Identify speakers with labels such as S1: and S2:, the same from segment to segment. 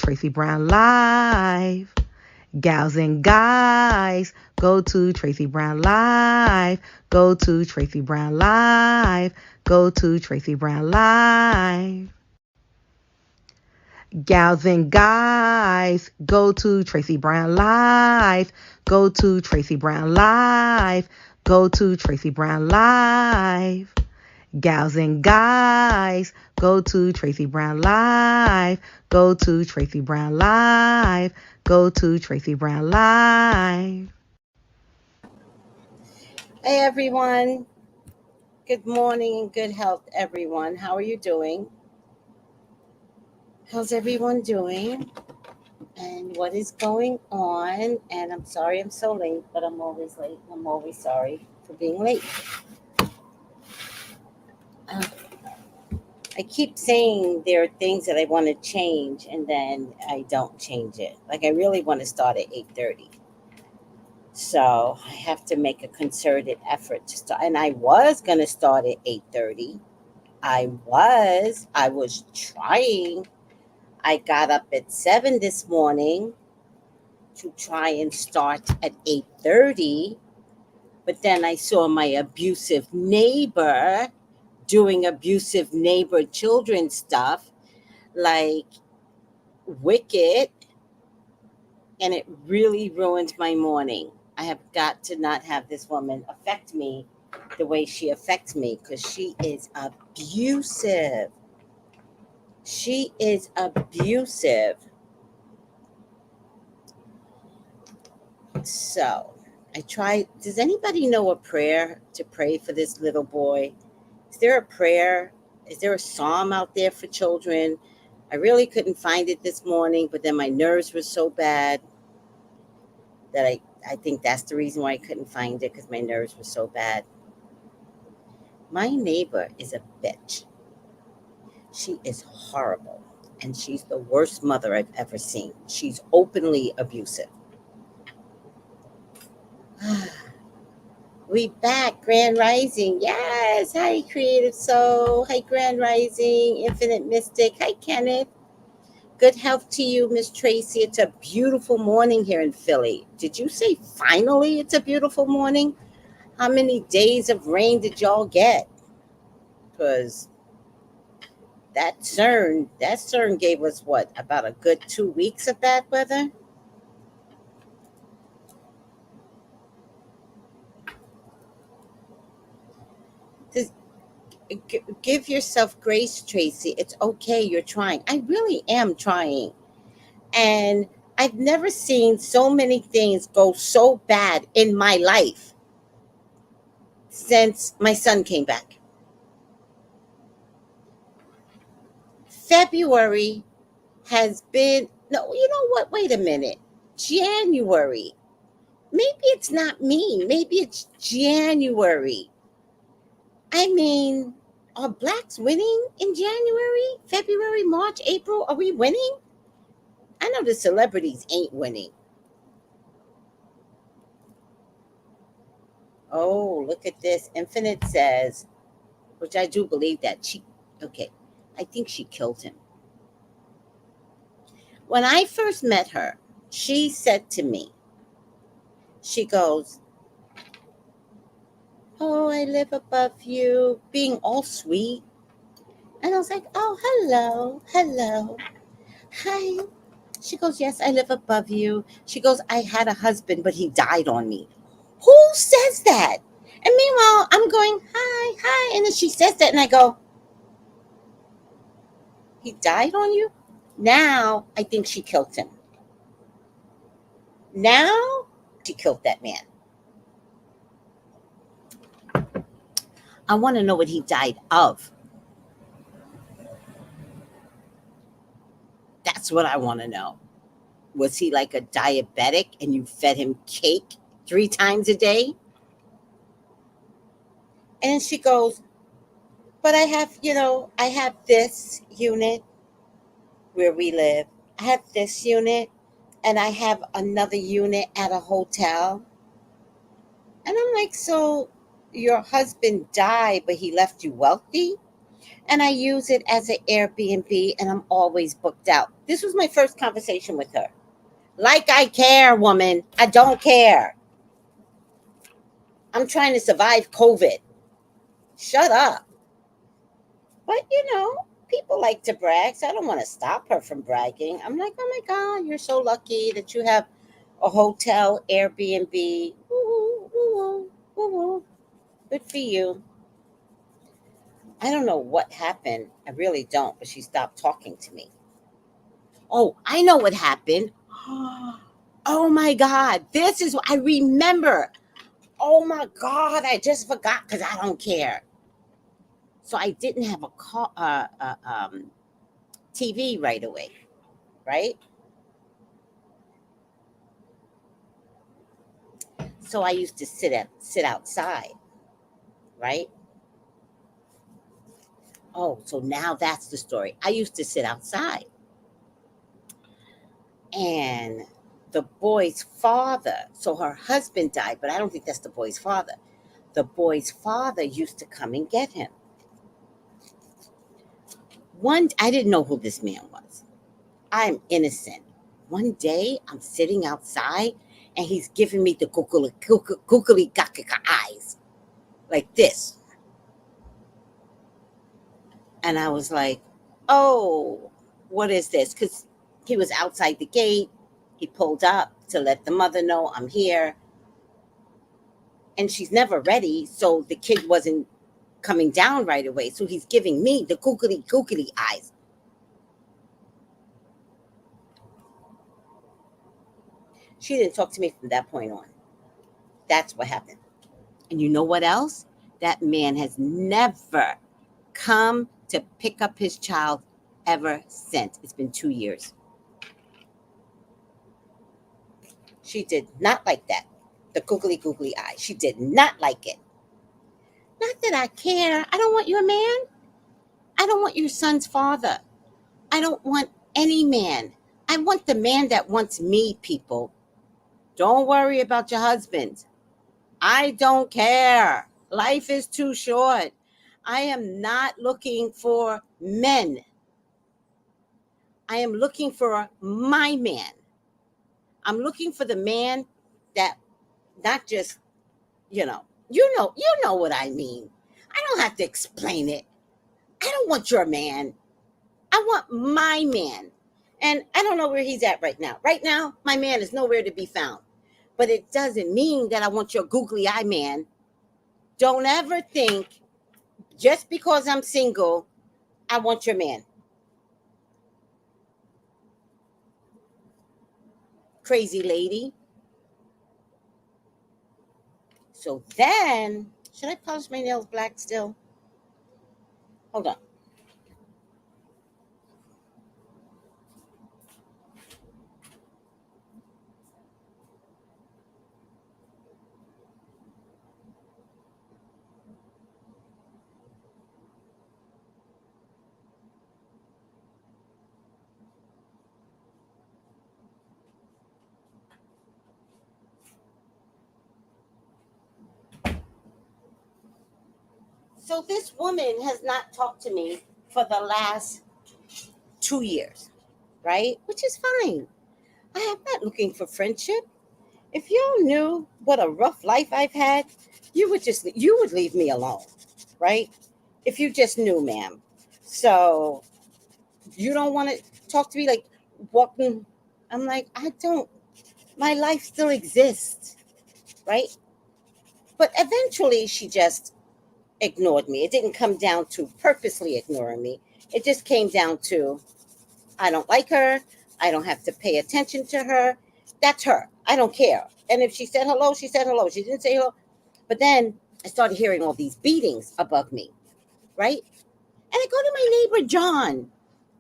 S1: Tracey Brown Live. Gals and guys, go to Tracey Brown Live. Go to Tracey Brown Live. Go to Tracey Brown Live. Gals and guys, go to Tracey Brown Live. Go to Tracey Brown Live. Go to Tracey Brown Live. Gals and guys, go to Tracey Brown Live. Go to Tracey Brown Live. Go to Tracey Brown Live.
S2: Hey everyone, good morning and good health everyone. How are you doing? How's everyone doing? And what is going on? And I'm sorry I'm so late, but I'm always late. I'm always sorry for being late. I keep saying there are things that I want to change and then I don't change it. Like I really want to start at 8:30. So I have to make a concerted effort to start. And I was going to start at 8:30. I was trying. I got up at 7 this morning to try and start at 8:30, but then I saw my abusive neighbor doing abusive neighbor children stuff like Wicked, and it really ruined my morning. I have got to not have this woman affect me the way she affects me because she is abusive. She is abusive. So I tried. Does anybody know a prayer to pray for this little boy? Is there a prayer? Is there a psalm out there for children? I really couldn't find it this morning, but then my nerves were so bad that I think that's the reason why I couldn't find it, because my nerves were so bad. My neighbor is a bitch. She is horrible, and she's the worst mother I've ever seen. She's openly abusive. We back, Grand Rising. Yes. Hi, Creative Soul. Hi, Grand Rising, Infinite Mystic. Hi, Kenneth. Good health to you, Miss Tracy. It's a beautiful morning here in Philly. Did you say finally it's a beautiful morning? How many days of rain did y'all get? Because that CERN gave us what, about a good 2 weeks of bad weather? Give yourself grace, Tracy. It's okay. You're trying. I really am trying. And I've never seen so many things go so bad in my life since my son came back. February has been, no, you know what? Wait a minute. January. Maybe it's not me. Maybe it's January. I mean, are blacks winning in January, February, March, April? Are we winning? I know the celebrities ain't winning. Oh, look at this. Infinite says, which I do believe that I think she killed him. When I first met her, she said to me, she goes, "Oh, I live above you," being all sweet. And I was like, "Oh, hello. Hi." She goes, "Yes, I live above you." She goes, "I had a husband, but he died on me." Who says that? And meanwhile, I'm going, hi. And then she says that, and I go, "He died on you?" Now, I think she killed him. Now, she killed that man. I want to know what he died of. That's what I want to know. Was he like a diabetic and you fed him cake 3 times a day? And she goes, "But I have this unit where we live. I have this unit and I have another unit at a hotel." And I'm like, "So your husband died, but he left you wealthy?" And I use it as an Airbnb, and I'm always booked out. This was my first conversation with her. Like I care, woman. I don't care. I'm trying to survive COVID. Shut up. But people like to brag, so I don't want to stop her from bragging. I'm like, oh my God, you're so lucky that you have a hotel, Airbnb. Woo, woo, woo, woo. Good for you. I don't know what happened. I really don't, but she stopped talking to me. Oh, I know what happened. Oh my God, this is what I remember. Oh my God, I just forgot because I don't care. So I didn't have a TV right away, right? So I used to sit outside, right? Oh, so now that's the story. I used to sit outside, and the boy's father, so her husband died, but I don't think that's the boy's father. The boy's father used to come and get him. I didn't know who this man was. I'm innocent. One day I'm sitting outside and he's giving me the googly gaga eyes like this. And I was like, oh, what is this? Because he was outside the gate. He pulled up to let the mother know I'm here. And she's never ready. So the kid wasn't coming down right away. So he's giving me the googly eyes. She didn't talk to me from that point on. That's what happened. And you know what else? That man has never come to pick up his child ever since. It's been 2 years. She did not like that. The googly eye. She did not like it. Not that I care. I don't want your man. I don't want your son's father. I don't want any man. I want the man that wants me, people. Don't worry about your husband. I don't care. Life is too short. I am not looking for men. I am looking for my man. I'm looking for the man that not just, you know what I mean. I don't have to explain it. I don't want your man. I want my man. And I don't know where he's at right now. Right now, my man is nowhere to be found. But it doesn't mean that I want your googly eye man. Don't ever think just because I'm single, I want your man. Crazy lady. So then, should I polish my nails black still? Hold on. So this woman has not talked to me for the last 2 years, right? Which is fine. I am not looking for friendship. If y'all knew what a rough life I've had, you would leave me alone, right? If you just knew, ma'am. So you don't want to talk to me like walking. I'm like, I don't. My life still exists, right? But eventually, she just ignored me. It didn't come down to purposely ignoring me. It just came down to I don't like her. I don't have to pay attention to her. That's her. I don't care. And if she said hello, she said hello. She didn't say hello. But then I started hearing all these beatings above me, right? And I go to my neighbor, John. And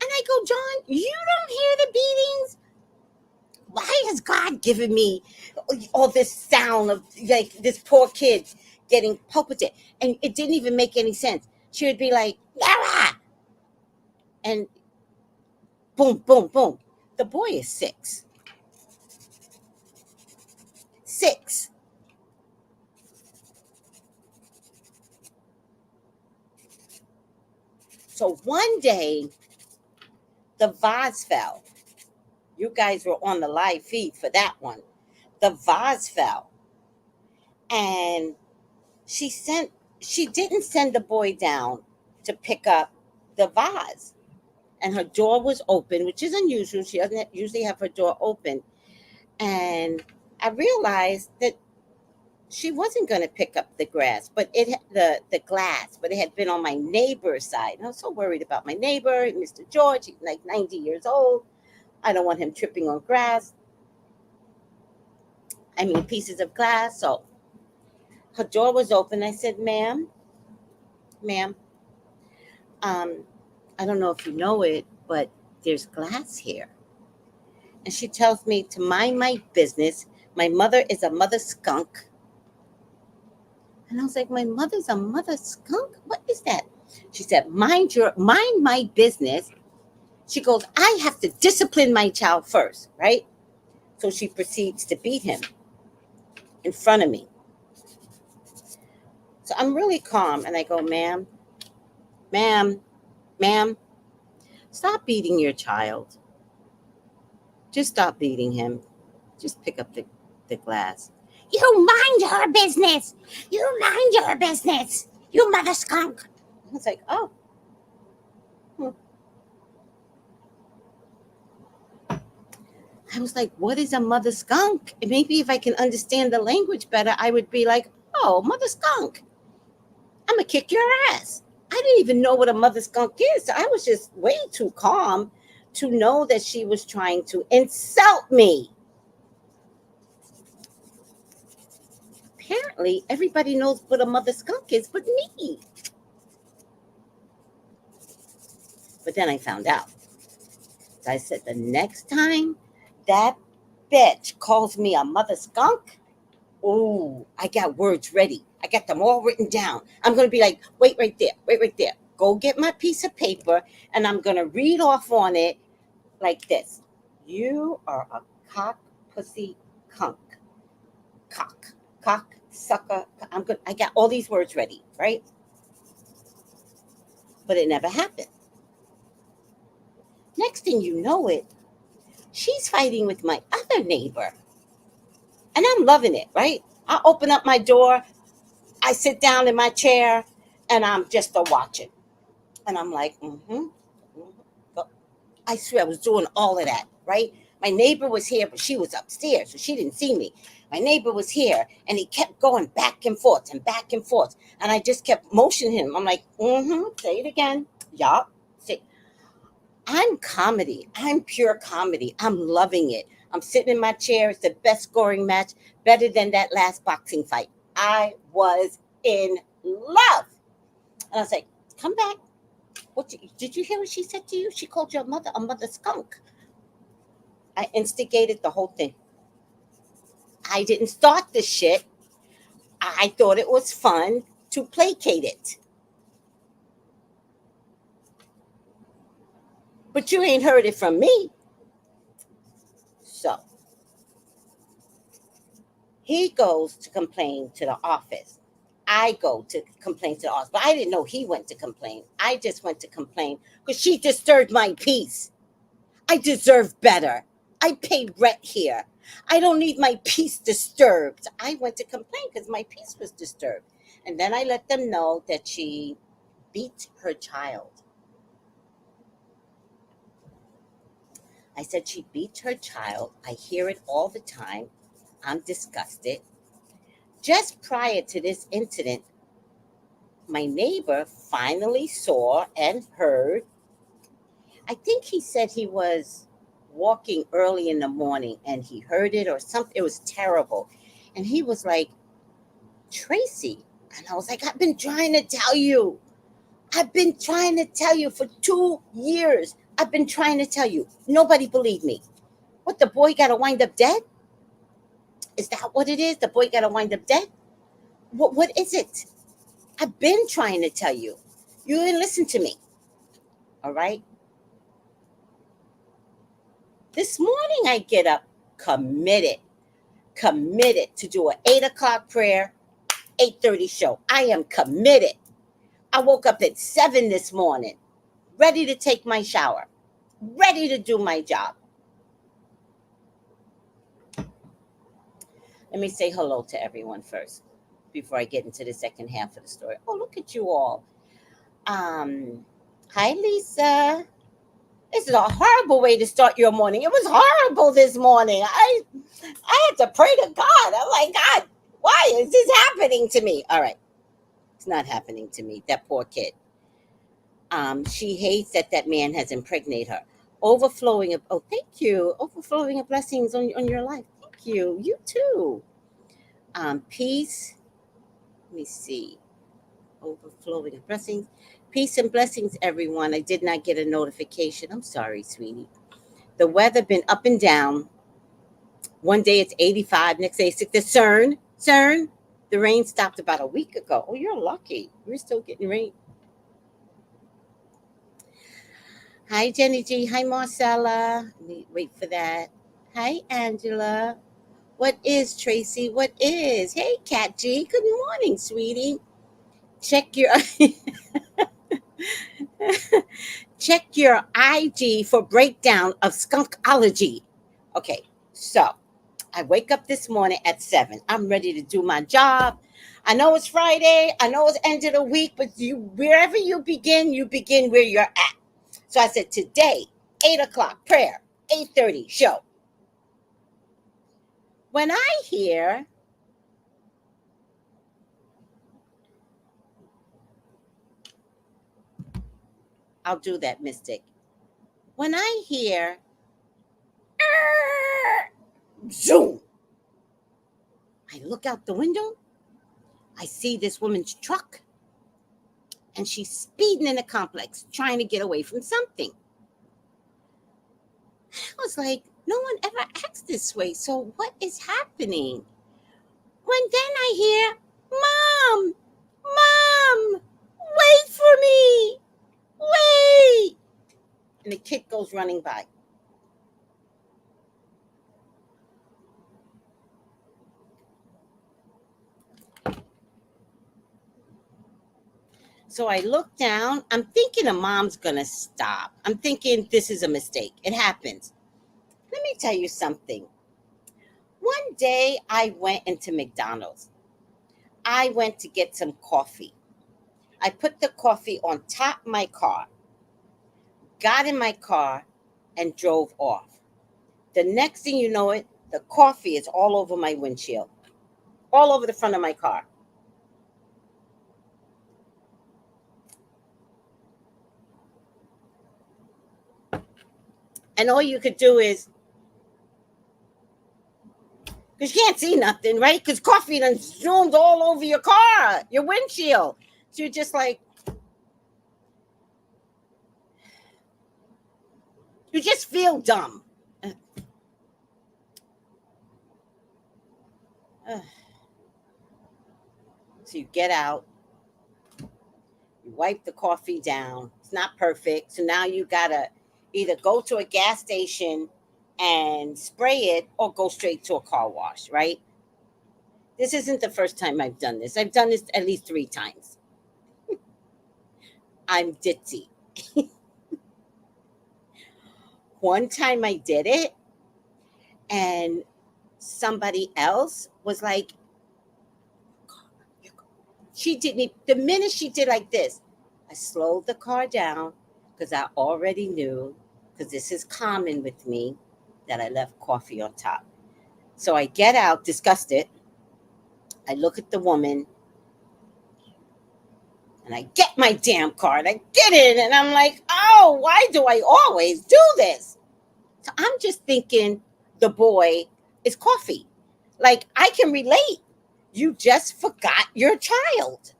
S2: I go, John, you don't hear the beatings? Why has God given me all this sound of like this poor kid getting pulpited? And it didn't even make any sense. She would be like, Lara! And boom, boom, boom. The boy is 6. 6. So one day, the vase fell. You guys were on the live feed for that one. The vase fell. And she sent she didn't send the boy down to pick up the vase. And her door was open, which is unusual. She doesn't usually have her door open. And I realized that she wasn't going to pick up the grass, but the glass, but it had been on my neighbor's side. And I was so worried about my neighbor, Mr. George. He's like 90 years old. I don't want him tripping on grass. I mean, pieces of glass. So her door was open. I said, ma'am, um, I don't know if you know it, but there's glass here. And she tells me to mind my business. My mother is a mother skunk. And I was like, my mother's a mother skunk? What is that? She said, mind my business. She goes, I have to discipline my child first, right? So she proceeds to beat him in front of me. So I'm really calm and I go, ma'am, stop beating your child. Just stop beating him. Just pick up the glass. You mind your business. You mind your business. You mother skunk. I was like, oh. I was like, what is a mother skunk? And maybe if I can understand the language better, I would be like, oh, mother skunk. I'm going to kick your ass. I didn't even know what a mother skunk is. I was just way too calm to know that she was trying to insult me. Apparently, everybody knows what a mother skunk is but me. But then I found out. So I said, the next time that bitch calls me a mother skunk, oh, I got words ready. I got them all written down. I'm going to be like, wait right there. Go get my piece of paper, and I'm going to read off on it like this. You are a cock, pussy, cunk. Cock, sucker. I got all these words ready, right? But it never happened. Next thing you know it, she's fighting with my other neighbor. And I'm loving it, right? I open up my door, I sit down in my chair, and I'm just a watching. And I'm like, I swear I was doing all of that, right? My neighbor was here, but she was upstairs, so she didn't see me. My neighbor was here, and he kept going back and forth and back and forth. And I just kept motioning him. I'm like, say it again. Yup. I'm comedy. I'm pure comedy. I'm loving it. I'm sitting in my chair. It's the best scoring match, better than that last boxing fight. I was in love. And I was like, come back. Did you hear what she said to you? She called your mother a mother skunk. I instigated the whole thing. I didn't start this shit. I thought it was fun to placate it. But you ain't heard it from me. So he goes to complain to the office. I go to complain to the office. But I didn't know he went to complain. I just went to complain because she disturbed my peace. I deserve better. I pay rent here. I don't need my peace disturbed. I went to complain because my peace was disturbed. And then I let them know that she beat her child. I said she beat her child. I hear it all the time. I'm disgusted. Just prior to this incident, my neighbor finally saw and heard. I think he said he was walking early in the morning and he heard it or something. It was terrible. And he was like, Tracey. And I was like, I've been trying to tell you. I've been trying to tell you for 2 years. I've been trying to tell you. Nobody believed me. What, the boy got to wind up dead? Is that what it is? The boy got to wind up dead? What is it? I've been trying to tell you. You didn't listen to me. All right? This morning I get up committed to do an 8 o'clock prayer, 8:30 show. I am committed. I woke up at 7 this morning. ready to take my shower, ready to do my job. Let me say hello to everyone first before I get into the second half of the story. Oh, look at you all. Um, Hi, Lisa. This is a horrible way to start your morning. It was horrible this morning. I had to pray to God. I'm like, God, why is this happening to me? All right, it's not happening to me. That poor kid. She hates that that man has impregnated her. Overflowing of, oh, thank you. Overflowing of blessings on your life. Thank you. You too. Peace. Let me see. Overflowing of blessings. Peace and blessings, everyone. I did not get a notification. I'm sorry, sweetie. The weather been up and down. One day it's 85, next day it's 60. CERN. The rain stopped about a week ago. Oh, you're lucky. We're still getting rain. Hi, Jenny G. Hi, Marcella. Let me wait for that. Hi, Angela. What is Tracy? What is? Hey, Cat G. Good morning, sweetie. Check your check your IG for breakdown of Skunkology. Okay, so I wake up this morning at 7. I'm ready to do my job. I know it's Friday. I know it's end of the week, but wherever you begin where you're at. So I said, today, 8 o'clock, prayer, 8:30, show. When I hear, I'll do that, Mystic. When I hear, zoom, I look out the window. I see this woman's truck, and she's speeding in the complex, trying to get away from something. I was like, no one ever acts this way. So what is happening? When then I hear, Mom, Mom, wait for me, wait. And the kid goes running by. So I look down. I'm thinking a mom's going to stop. I'm thinking this is a mistake. It happens. Let me tell you something. One day I went into McDonald's. I went to get some coffee. I put the coffee on top of my car, got in my car, and drove off. The next thing you know it, the coffee is all over my windshield, all over the front of my car. And all you could do is, because you can't see nothing, right? Because coffee done zoomed all over your car, your windshield. So you're just like, you just feel dumb. So you get out, you wipe the coffee down. It's not perfect. So now you got to either go to a gas station and spray it or go straight to a car wash, right? This isn't the first time I've done this. I've done this at least 3 times. I'm ditzy. One time I did it, and somebody else was like, she didn't, the minute she did like this, I slowed the car down because I already knew, because this is common with me, that I left coffee on top. So I get out, disgusted. I look at the woman, and I get my damn car, and I get in, and I'm like, oh, why do I always do this? So I'm just thinking the boy is coffee. Like, I can relate. You just forgot your child.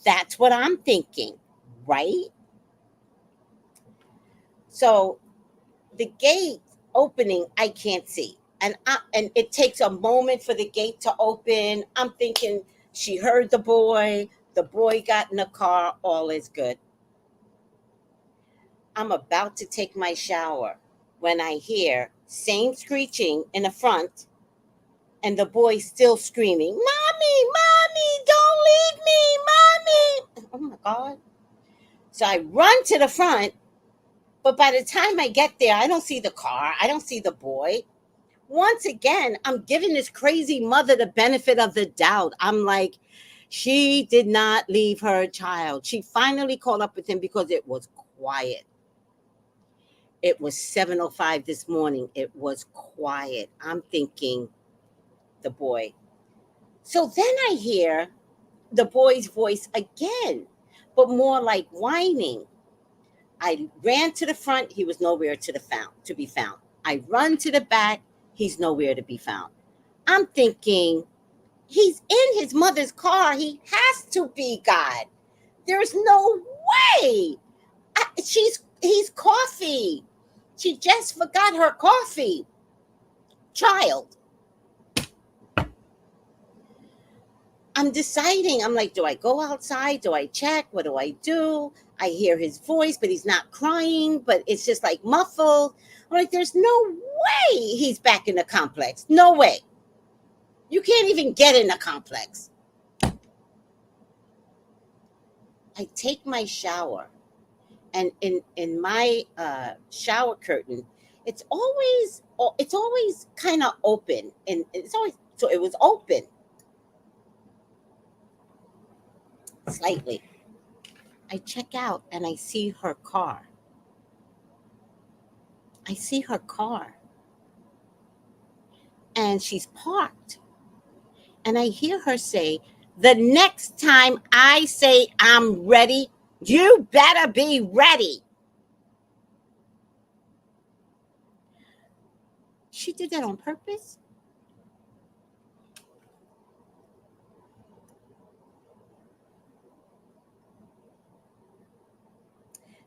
S2: That's what I'm thinking, right? So the gate opening, I can't see. And it takes a moment for the gate to open. I'm thinking she heard the boy got in the car, all is good. I'm about to take my shower when I hear same screeching in the front, and the boy still screaming, Mommy, Mommy, don't leave me, Mommy. Oh my God. So I run to the front, but by the time I get there, I don't see the car. I don't see the boy. Once again, I'm giving this crazy mother the benefit of the doubt. I'm like, she did not leave her child. She finally caught up with him because it was quiet. It was 7:05 this morning. It was quiet. I'm thinking the boy. So then I hear the boy's voice again, but more like whining. I ran to the front. He was nowhere to be found. I run to the back. He's nowhere to be found. I'm thinking, he's in his mother's car. He has to be God. There's no way. He's coffee. She just forgot her coffee. Child. I'm deciding. I'm like, do I go outside? Do I check? What do I do? I hear his voice, but he's not crying, but it's just like muffled. I'm like, there's no way he's back in the complex. No way. You can't even get in the complex. I take my shower, and in my shower curtain, it's always kind of open, and it's always so it was open slightly. I check out and I see her car. I see her car, and she's parked. And I hear her say, "The next time I say I'm ready, you better be ready." She did that on purpose.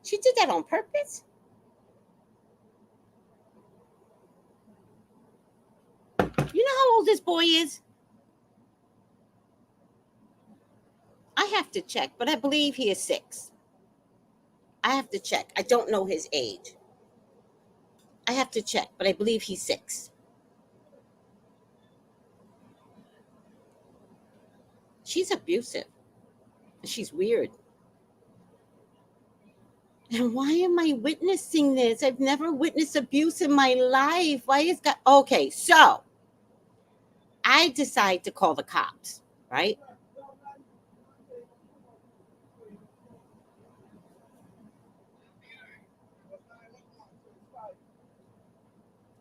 S2: She did that on purpose. You know how old this boy is? I have to check, but I believe he is 6. I have to check. I don't know his age. I have to check, but I believe he's 6. She's abusive. She's weird. And why am I witnessing this? I've never witnessed abuse in my life. Why is God? Okay, so I decide to call the cops, right?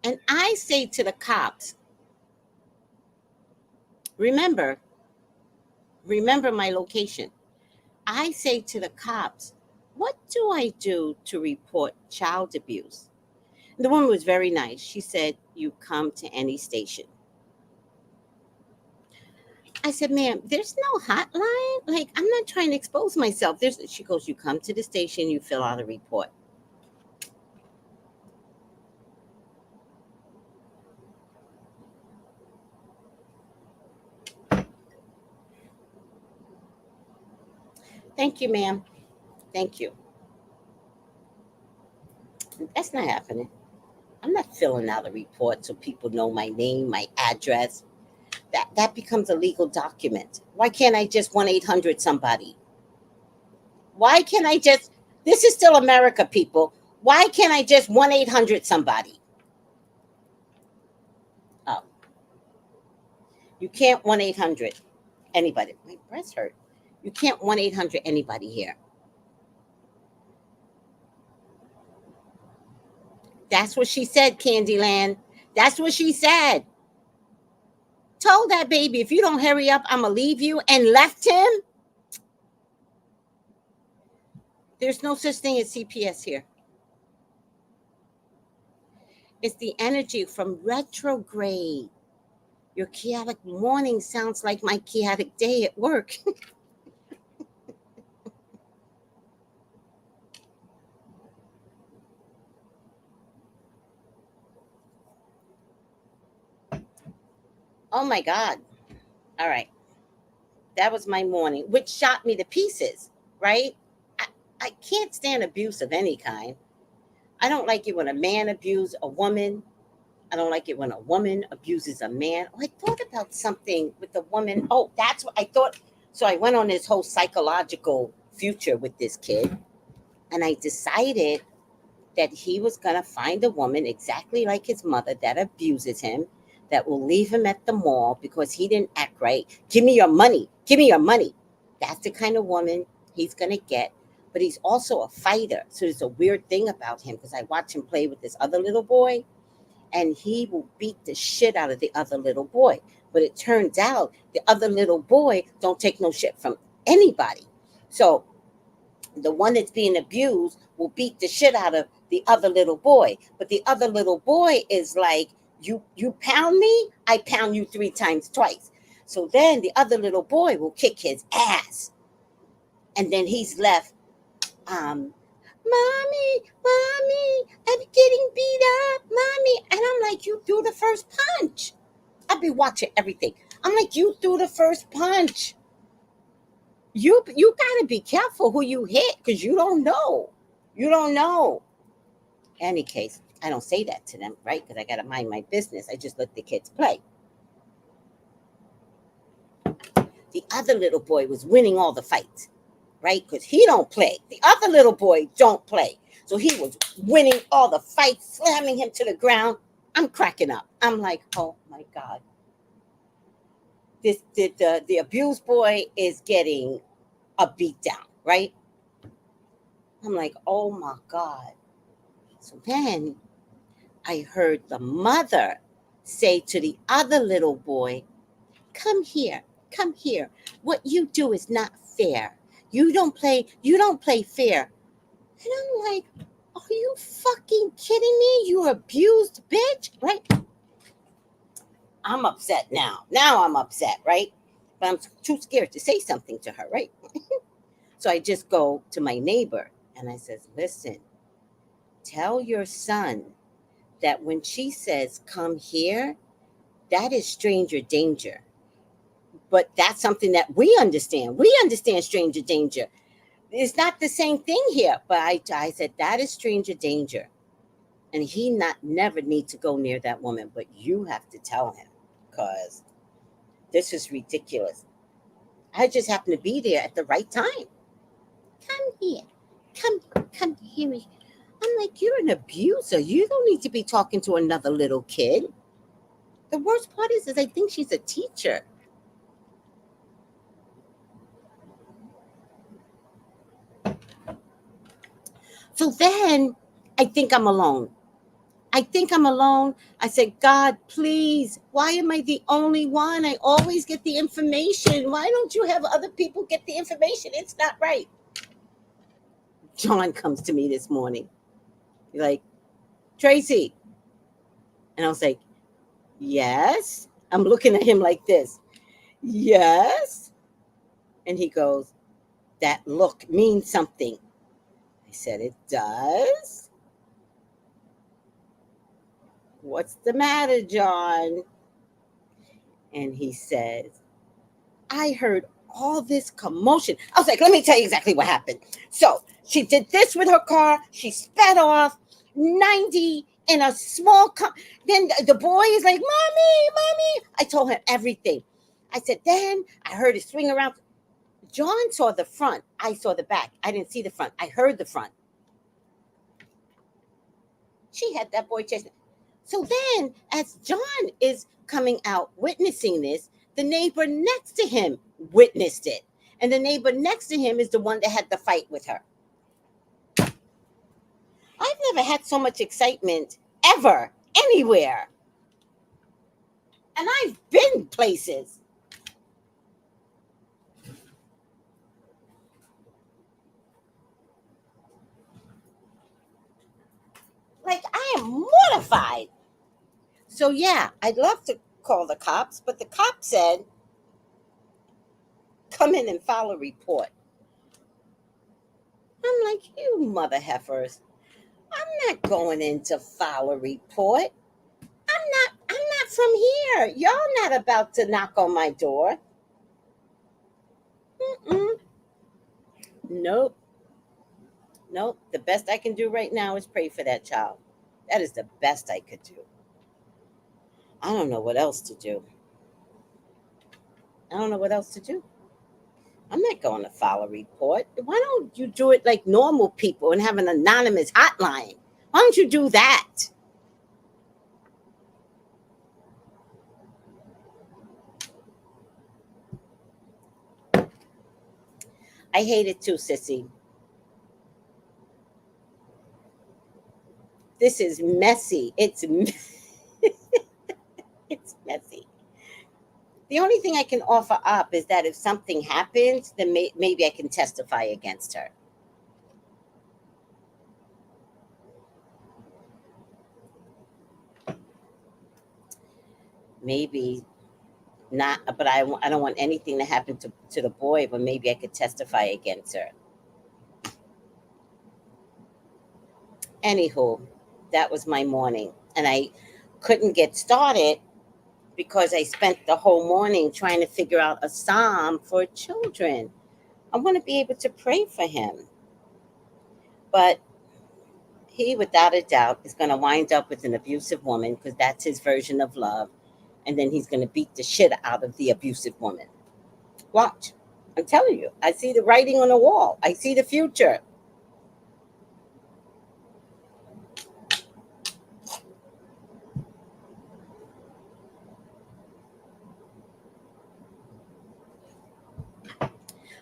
S2: And I say to the cops, remember, remember my location. I say to the cops, what do I do to report child abuse? The woman was very nice. She said, you come to any station. I said, ma'am, there's no hotline. Like, I'm not trying to expose myself. She goes, you come to the station, you fill out a report. Thank you, ma'am. Thank you. That's not happening. I'm not filling out a report so people know my name, my address. That becomes a legal document. Why can't I just 1-800 somebody? Why can't I just This is still America, people. Why can't I just 1-800 somebody? Oh, you can't 1-800 anybody. My breast hurt. You can't 1-800 anybody here. That's what she said, Candyland. That's what she said. Told that baby, if you don't hurry up, I'm going to leave you, and left him. There's no such thing as CPS here. It's the energy from retrograde. Your chaotic morning sounds like my chaotic day at work. Oh my God. All right. That was my morning, which shot me to pieces, right? I, I can't stand abuse of any kind. I don't like it when a man abuses a woman. I don't like it when a woman abuses a man. Oh, I thought about something with the woman. Oh, that's what I thought. So I went on this whole psychological future with this kid. And I decided that he was going to find a woman exactly like his mother that abuses him, that will leave him at the mall because he didn't act right. Give me your money. Give me your money. That's the kind of woman he's going to get. But he's also a fighter. So there's a weird thing about him because I watch him play with this other little boy, and he will beat the shit out of the other little boy. But it turns out the other little boy don't take no shit from anybody. So the one that's being abused will beat the shit out of the other little boy. But the other little boy is like, you pound me, I pound you 3 times twice. So then the other little boy will kick his ass. And then he's left, mommy, mommy, I'm getting beat up, mommy. And I'm like, you threw the first punch. I've been watching everything. I'm like, you threw the first punch. You gotta be careful who you hit because you don't know. You don't know. Any case, I don't say that to them, right? Because I gotta mind my business. I just let the kids play. The other little boy was winning all the fights, right? Because he don't play. The other little boy don't play. So he was winning all the fights, slamming him to the ground. I'm cracking up. I'm like, oh my God. The abused boy is getting a beat down, right? I'm like, oh my God. So then I heard the mother say to the other little boy, come here, come here. What you do is not fair. You don't play fair. And I'm like, are you fucking kidding me? You abused bitch, right? I'm upset now. Now I'm upset, right? But I'm too scared to say something to her, right? So I just go to my neighbor and I says, listen, tell your son that when she says, come here, that is stranger danger. But that's something that we understand. We understand stranger danger. It's not the same thing here. But I said, that is stranger danger. And he not never need to go near that woman. But you have to tell him because this is ridiculous. I just happened to be there at the right time. Come here. Come here. I'm like, you're an abuser. You don't need to be talking to another little kid. The worst part is I think she's a teacher. So then I think I'm alone. I think I'm alone. I said, God, please, why am I the only one? I always get the information. Why don't you have other people get the information? It's not right. John comes to me this morning. He's like, Tracey. And I was like, yes. I'm looking at him like this. Yes. And he goes, that look means something. I said, it does. What's the matter, John? And he says, I heard all this commotion. I was like, let me tell you exactly what happened. So she did this with her car. She sped off 90 in a small car. Then the boy is like, mommy, mommy. I told him everything. I said, then I heard it swing around. John saw the front. I saw the back. I didn't see the front. I heard the front. She had that boy chasing. So then, as John is coming out witnessing this, the neighbor next to him witnessed it. And the neighbor next to him is the one that had the fight with her. I've never had so much excitement ever, anywhere. And I've been places. Like, I am mortified. So, yeah, I'd love to call the cops, but the cop said, come in and file a report. I'm like, you mother heifers. I'm not going in to file a report. I'm not from here. Y'all not about to knock on my door. Mm-mm. Nope. Nope. The best I can do right now is pray for that child. That is the best I could do. I don't know what else to do. I don't know what else to do. I'm not going to file a report. Why don't you do it like normal people and have an anonymous hotline? Why don't you do that? I hate it too, sissy. This is messy. It's messy. The only thing I can offer up is that if something happens, then maybe I can testify against her. Maybe not, but I don't want anything to happen to the boy, but maybe I could testify against her. Anywho, that was my morning. And I couldn't get started because I spent the whole morning trying to figure out a psalm for children. I want to be able to pray for him. But he, without a doubt, is going to wind up with an abusive woman because that's his version of love. And then he's going to beat the shit out of the abusive woman. Watch. I'm telling you, I see the writing on the wall. I see the future.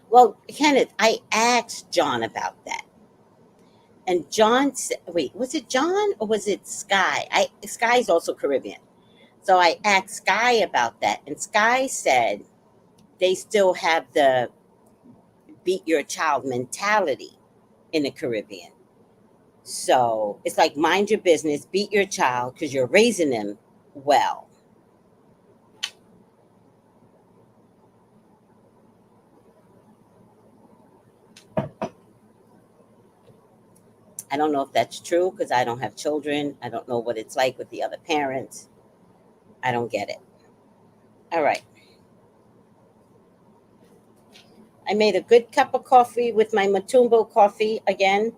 S2: Well, Kenneth, I asked John about that. And John said, wait, was it John or was it Sky? Sky's also Caribbean. So I asked Sky about that. And Sky said they still have the beat your child mentality in the Caribbean. So it's like mind your business, beat your child because you're raising them well. I don't know if that's true because I don't have children. I don't know what it's like with the other parents. I don't get it. All right. I made a good cup of coffee with my Matumbo coffee again.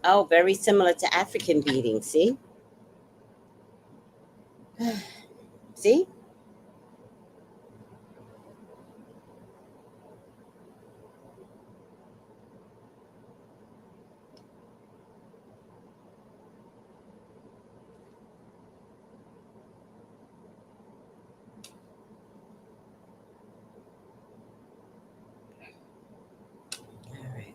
S2: Oh, very similar to African beading. See? See? All right.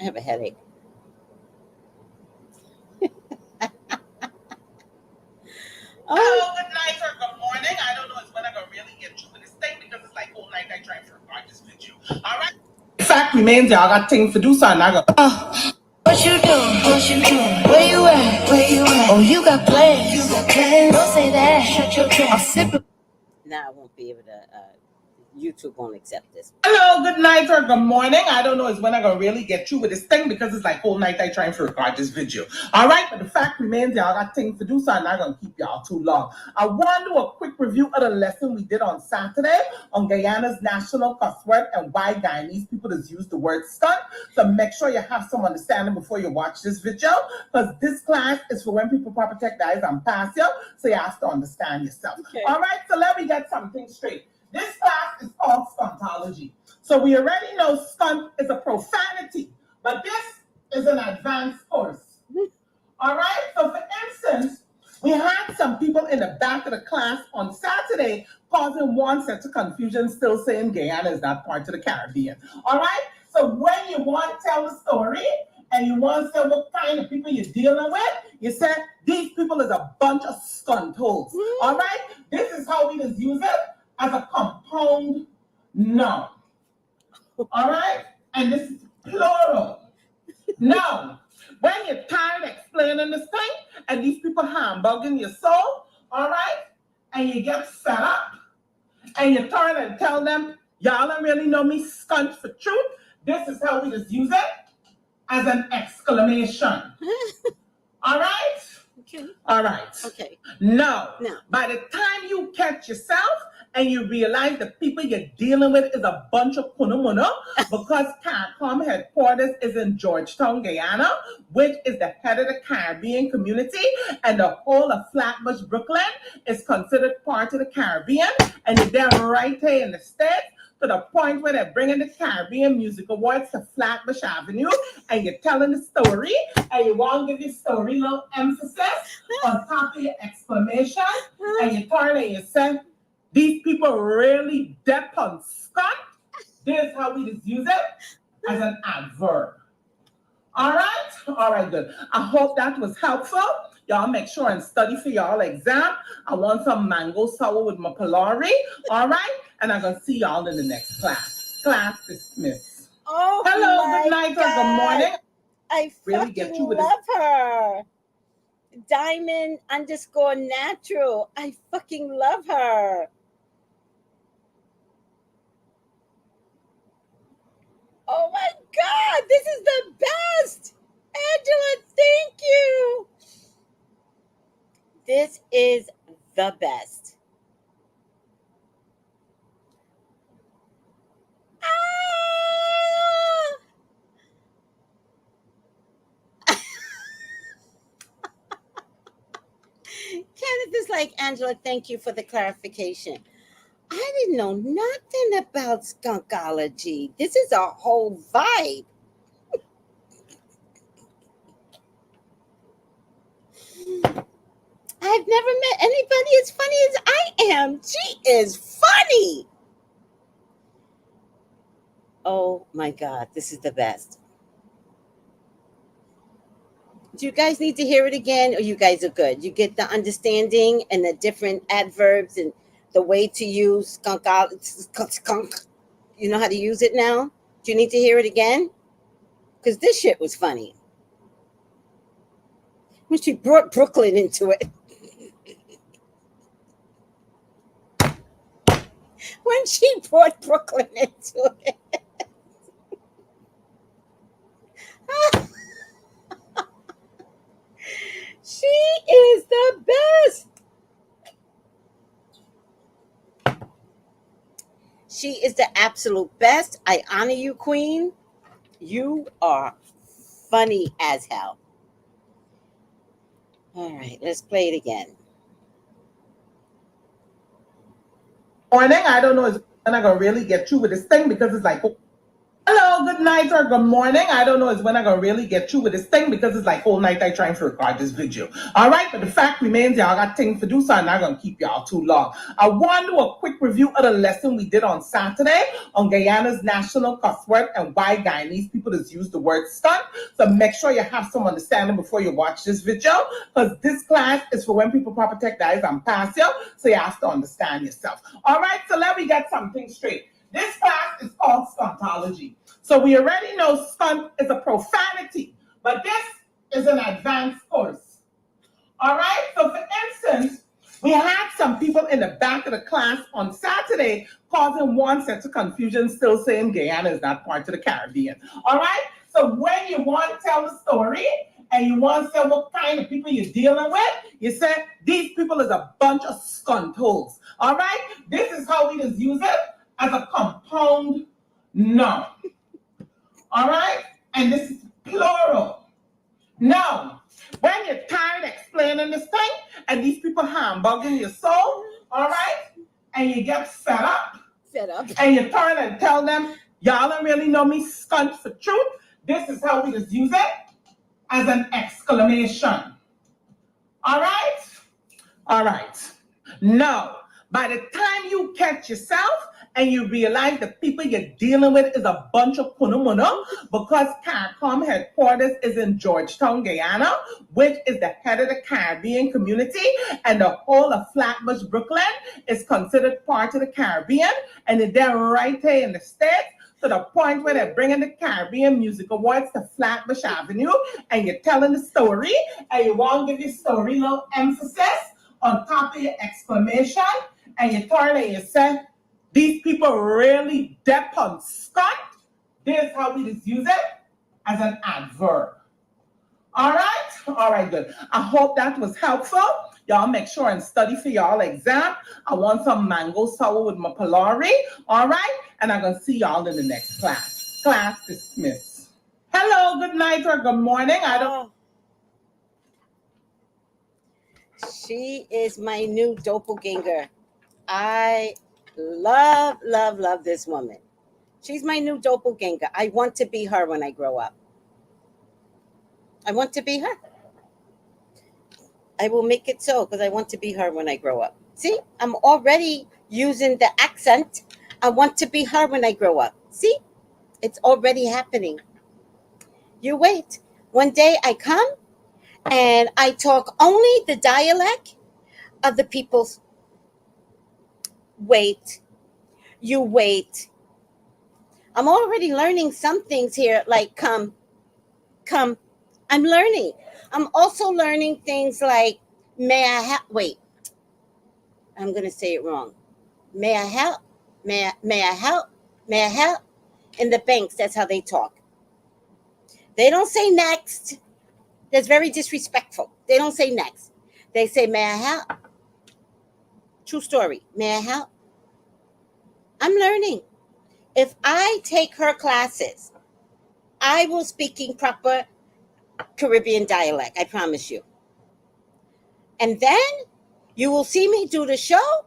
S2: I have a headache.
S3: Hello,
S2: Oh,
S3: good night or good morning. I don't know it's when I'm gonna really get you with this thing because it's like all night I try to record this video. All right. Fact remains, y'all got things to do, so I'm not gonna. What you do? What you do? Where you at? Where you at? Oh, you got plans. You got plans. Don't say that. Shut your trap. I'm sipping.
S2: now I won't be able to. YouTube won't accept this.
S3: Hello, good night or good morning. I don't know is when I'm gonna really get you with this thing because it's like all night I trying to record this video. All right, but the fact remains, y'all got things to do, so I'm not gonna keep y'all too long. I want to do a quick review of the lesson we did on Saturday on Guyana's national cuss word and why Guyanese people has used the word stunt. So make sure you have some understanding before you watch this video, because this class is for when people proper check guys and pass you, so you have to understand yourself.
S2: Okay.
S3: All right, so let me get something straight. This class is called Stuntology. So we already know stunt is a profanity, but this is an advanced course. All right, so for instance, we had some people in the back of the class on Saturday causing one set of confusion, still saying Guyana is not part of the Caribbean. All right, so when you want to tell the story and you want to say what kind of people you're dealing with, you say these people is a bunch of stunt holes. All right, this is how we just use it as a compound noun. All right, and this is plural. Now, when you're tired explaining this thing, and these people hamburging your soul, all right, and you get fed up, and you turn and tell them, y'all don't really know me skunt for truth, this is how we just use it as an exclamation. All right?
S2: Okay.
S3: All right.
S2: Okay.
S3: Now,
S2: Now.
S3: by the time you catch yourself and you realize the people you're dealing with is a bunch of kunamuna because CARICOM headquarters is in Georgetown, Guyana, which is the head of the Caribbean community, and the whole of Flatbush, Brooklyn is considered part of the Caribbean, and they're right here in the States, to the point where they're bringing the Caribbean Music Awards to Flatbush Avenue, and you're telling the story, and you want to give your story a little emphasis on top of your exclamation, and you turn and you say, these people really dep on Scott. This is how we just use it as an adverb. All right, good. I hope that was helpful. Y'all make sure and study for y'all exam. I want some mango sour with my Polari. All right, and I'm gonna see y'all in the next class. Class dismissed.
S2: Oh,
S3: hello, good night, or good morning.
S2: I
S3: Really get you
S2: fucking
S3: with
S2: love her. Diamond_natural. I fucking love her. Oh my God, this is the best. Angela, thank you. This is the best. Kenneth is like, Angela, thank you for the clarification. I didn't know nothing about Stuntology. This is a whole vibe. I've never met anybody as funny as I am. She is funny. Oh my God, this is the best. Do you guys need to hear it again, or you guys are good? You get the understanding and the different adverbs and the way to use skunk. You know how to use it now? Do you need to hear it again? Because this shit was funny. When she brought Brooklyn into it. When she brought Brooklyn into it. She is the best. She is the absolute best. I honor you, Queen. You are funny as hell. All right, let's play it again.
S3: Morning, I don't know if I'm not gonna really get you with this thing because it's like, hello, good night, or good morning. I don't know is when I'm gonna really get you with this thing because it's like whole night I trying to record this video. All right, but the fact remains, y'all got things to do, so I'm not gonna keep y'all too long. I want to do a quick review of the lesson we did on Saturday on Guyana's national cuss word and why Guyanese people just use the word stunt. So make sure you have some understanding before you watch this video, because this class is for when people proper tech guys and pass you, so you have to understand yourself. All right, so let me get something straight. This class is called Stuntology. So we already know stunt is a profanity, but this is an advanced course. All right, so for instance, we had some people in the back of the class on Saturday causing one sense of confusion, still saying Guyana is not part of the Caribbean. All right, so when you want to tell the story and you want to say what kind of people you're dealing with, you say these people is a bunch of skunt holes. All right, this is how we just use it as a compound noun. All right, and this is plural. Now, when you're tired explaining this thing and these people hambugging your soul, all right, and you get fed up, and you turn and tell them, y'all don't really know me skunt for truth, this is how we just use it as an exclamation. All right? All right. Now, by the time you catch yourself and you realize the people you're dealing with is a bunch of kunamuna because CARICOM headquarters is in Georgetown, Guyana, which is the head of the Caribbean community, and the whole of Flatbush, Brooklyn is considered part of the Caribbean, and they're right here in the States, to the point where they're bringing the Caribbean Music Awards to Flatbush Avenue, and you're telling the story, and you want to give your story a little emphasis on top of your exclamation, and you turn and you say, these people really dep on Scott. This is how we just use it as an adverb. All right, good. I hope that was helpful. Y'all make sure and study for y'all exam. I want some mango sour with my Polari. All right? And I'm going to see y'all in the next class. Class dismissed. Hello, good night, or good morning. I don't.
S2: She is my new doppelganger. I love, love, love this woman. She's my new doppelganger. I want to be her when I grow up. I want to be her. I will make it so because I want to be her when I grow up. See, I'm already using the accent. I want to be her when I grow up. See, it's already happening. You wait. One day I come and I talk only the dialect of the people's. Wait. You wait. I'm already learning some things here, like come. I'm learning. I'm also learning things like, may I help? Wait, I'm going to say it wrong. May I help? May I help? May I help? In the banks, that's how they talk. They don't say next. That's very disrespectful. They don't say next. They say, may I help? True story. May I help? I'm learning. If I take her classes, I will speaking proper Caribbean dialect. I promise you. And then you will see me do the show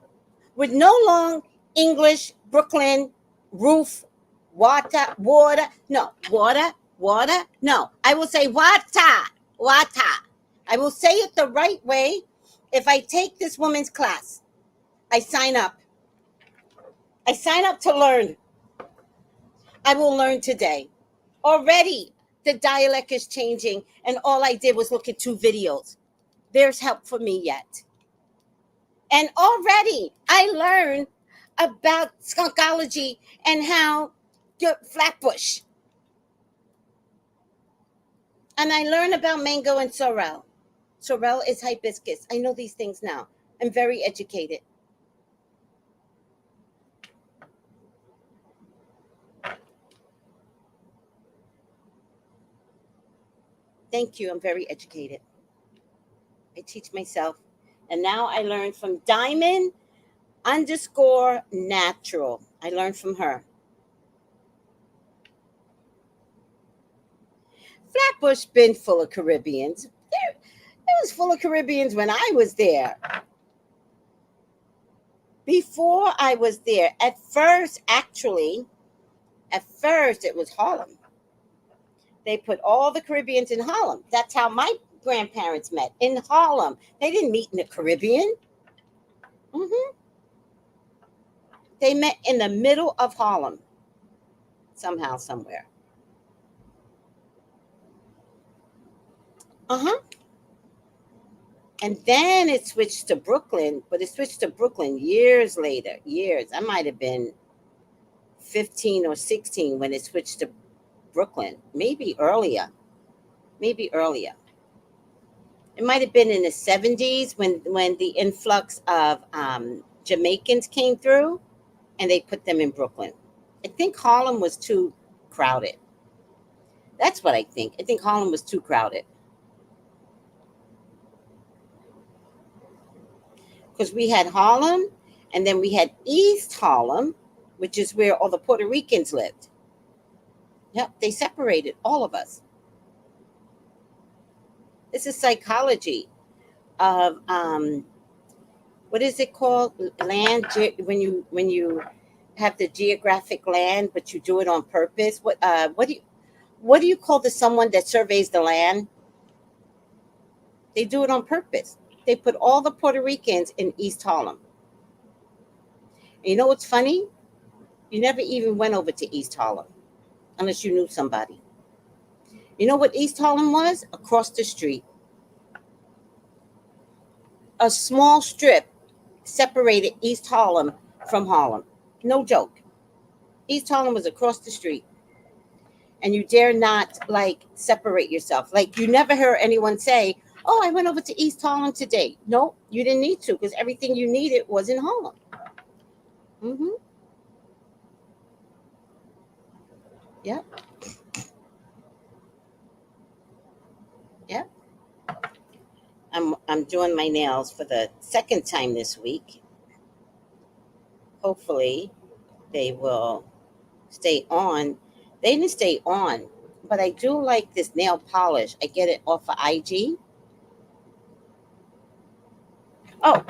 S2: with no long English, Brooklyn, roof, water, no, water, no. I will say water. I will say it the right way. If I take this woman's class, I sign up. I sign up to learn. I will learn today. Already, the dialect is changing, and all I did was look at 2 videos. There's help for me yet. And already I learned about Stuntology and how Flatbush. And I learned about mango and sorrel. Sorrel is hibiscus. I know these things now. I'm very educated. Thank you. I'm very educated. I teach myself. And now I learn from Diamond_natural. I learned from her. Flatbush been full of Caribbeans. It was full of Caribbeans when I was there. Before I was there, at first it was Harlem. They put all the Caribbeans in Harlem. That's how my grandparents met, in Harlem. They didn't meet in the Caribbean. They met in the middle of Harlem, somehow, somewhere. And then it switched to Brooklyn, but it switched to Brooklyn years later. Years. I might have been 15 or 16 when it switched to Brooklyn. Maybe earlier. It might have been in the 70s when the influx of Jamaicans came through, and they put them in Brooklyn. I think Harlem was too crowded. That's what I think. I think Harlem was too crowded. Because we had Harlem, and then we had East Harlem, which is where all the Puerto Ricans lived. Yep, they separated all of us. This is psychology of what is it called? Land, when you have the geographic land, but you do it on purpose. What do you call someone that surveys the land? They do it on purpose. They put all the Puerto Ricans in East Harlem. And you know what's funny? You never even went over to East Harlem unless you knew somebody. You know what East Harlem was? Across the street. A small strip separated East Harlem from Harlem. No joke. East Harlem was across the street. And you dare not separate yourself. You never heard anyone say, oh, I went over to East Harlem today. No, you didn't need to, because everything you needed was in Harlem. Yep. I'm doing my nails for the second time this week. Hopefully, they will stay on. They didn't stay on, but I do like this nail polish. I get it off of IG. Oh,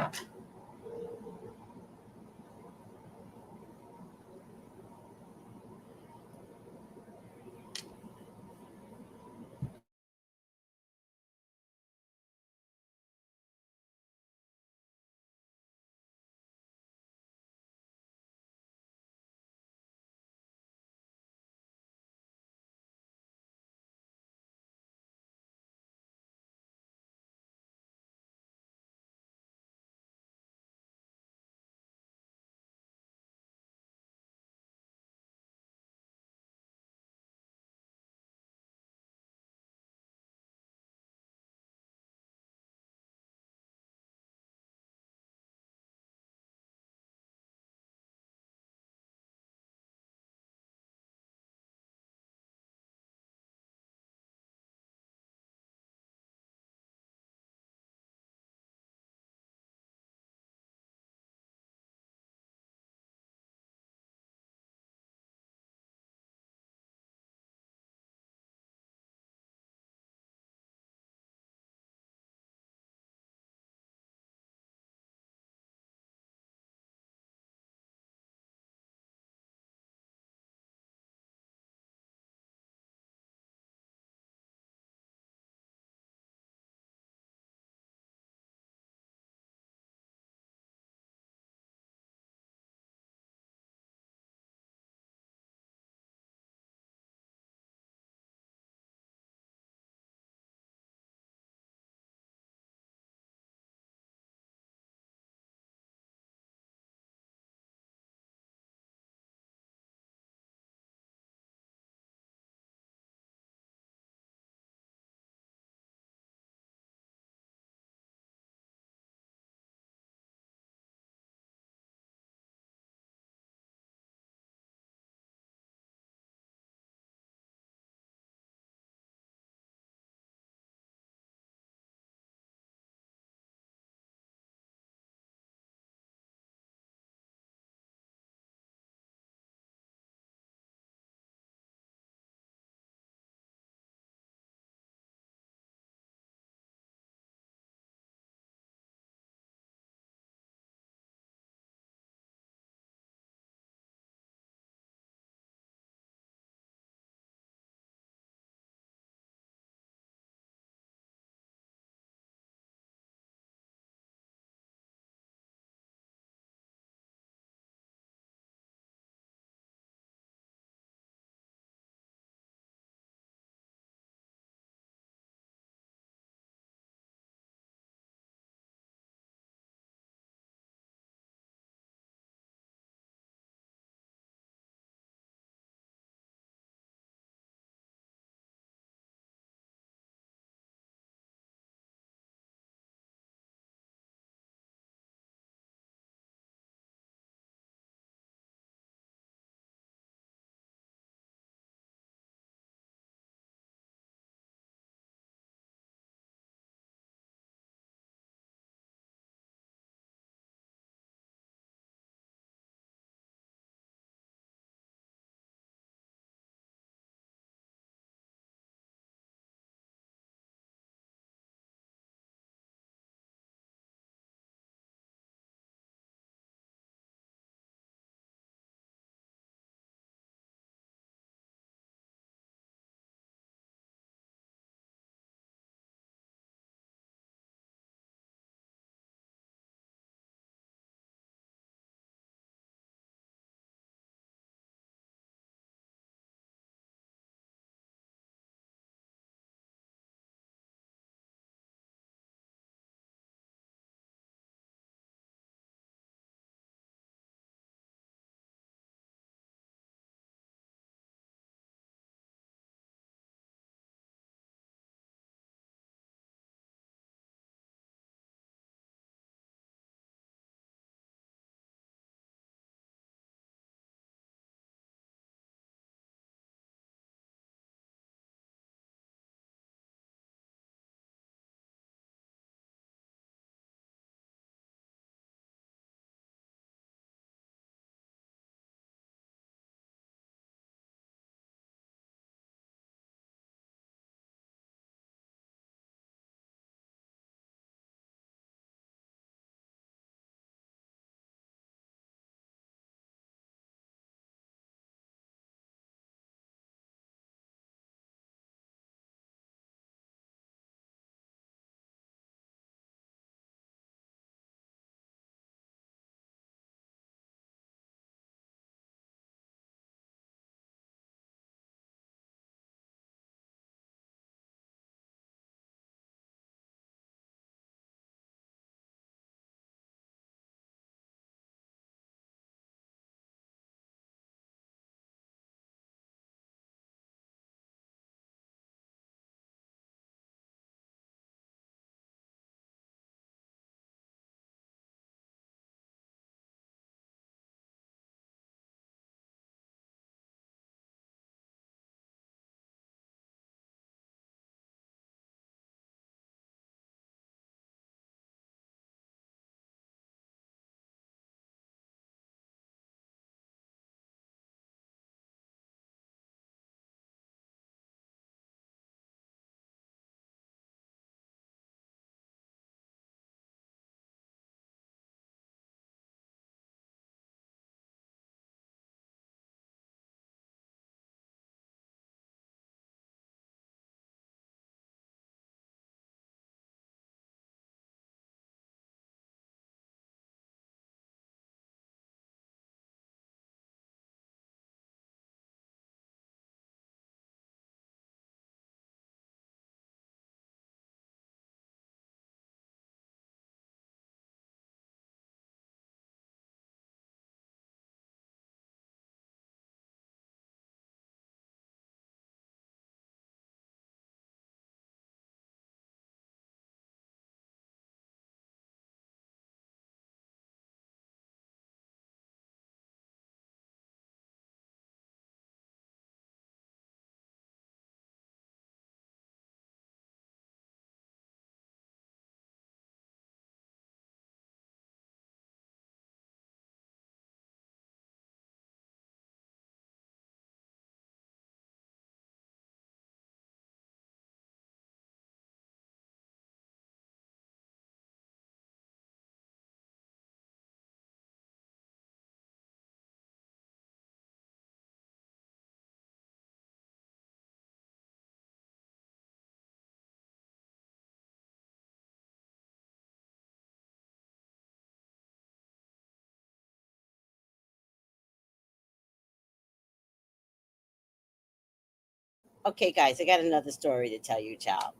S2: Okay, guys, I got another story to tell you, child.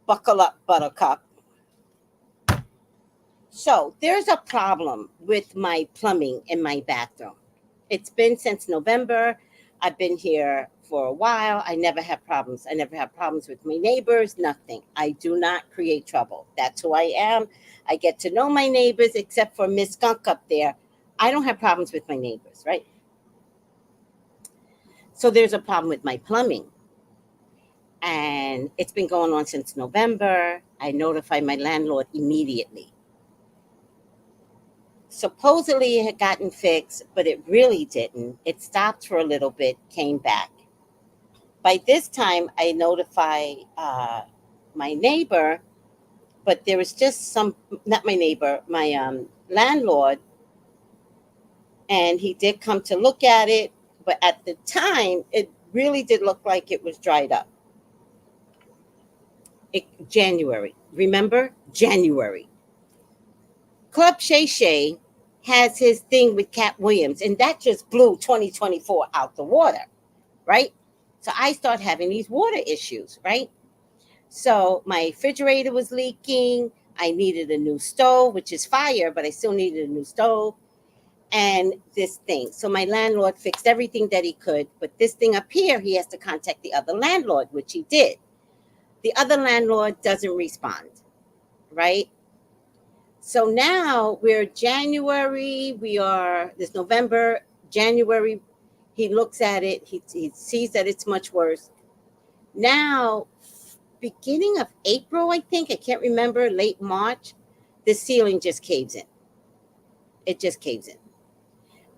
S2: Buckle up, buttercup. So there's a problem with my plumbing in my bathroom. It's been since November. I've been here for a while. I never have problems. I never have problems with my neighbors, nothing. I do not create trouble. That's who I am. I get to know my neighbors, except for Miss Skunk up there. I don't have problems with my neighbors, right? So there's a problem with my plumbing. And it's been going on since November. I notified my landlord immediately. Supposedly it had gotten fixed, but it really didn't. It stopped for a little bit, came back. By this time, I notify my neighbor, but there was just some, not my neighbor, my landlord, and he did come to look at it. But at the time, it really did look like it was dried up. January. Remember? January. Club Shay Shay has his thing with Cat Williams, and that just blew 2024 out the water, right? So I start having these water issues, right? So my refrigerator was leaking. I needed a new stove, which is fire, but I still needed a new stove. And this thing. So my landlord fixed everything that he could, but this thing up here, he has to contact the other landlord, which he did. The other landlord doesn't respond, right? So now we're January, this November, January, he looks at it, he sees that it's much worse. Now, beginning of April, I think, I can't remember, late March, the ceiling just caves in. It just caves in.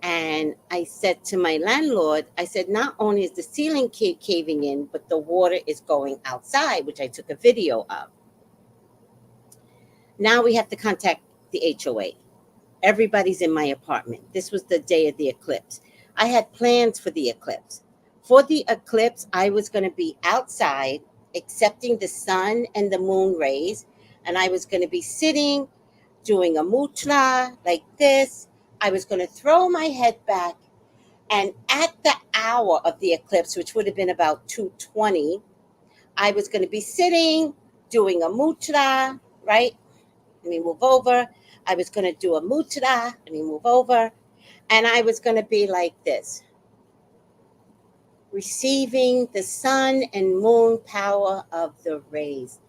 S2: And I said to my landlord, I said, not only is the ceiling caving in, but the water is going outside, which I took a video of. Now we have to contact the HOA. Everybody's in my apartment. This was the day of the eclipse. I had plans for the eclipse. For the eclipse, I was going to be outside accepting the sun and the moon rays, and I was going to be sitting doing a mudra like this. I was going to throw my head back, and at the hour of the eclipse, which would have been about 2:20, I was going to be sitting doing a mudra, right? Let me move over. I was going to do a mudra. Let me move over. And I was going to be like this, receiving the sun and moon power of the rays.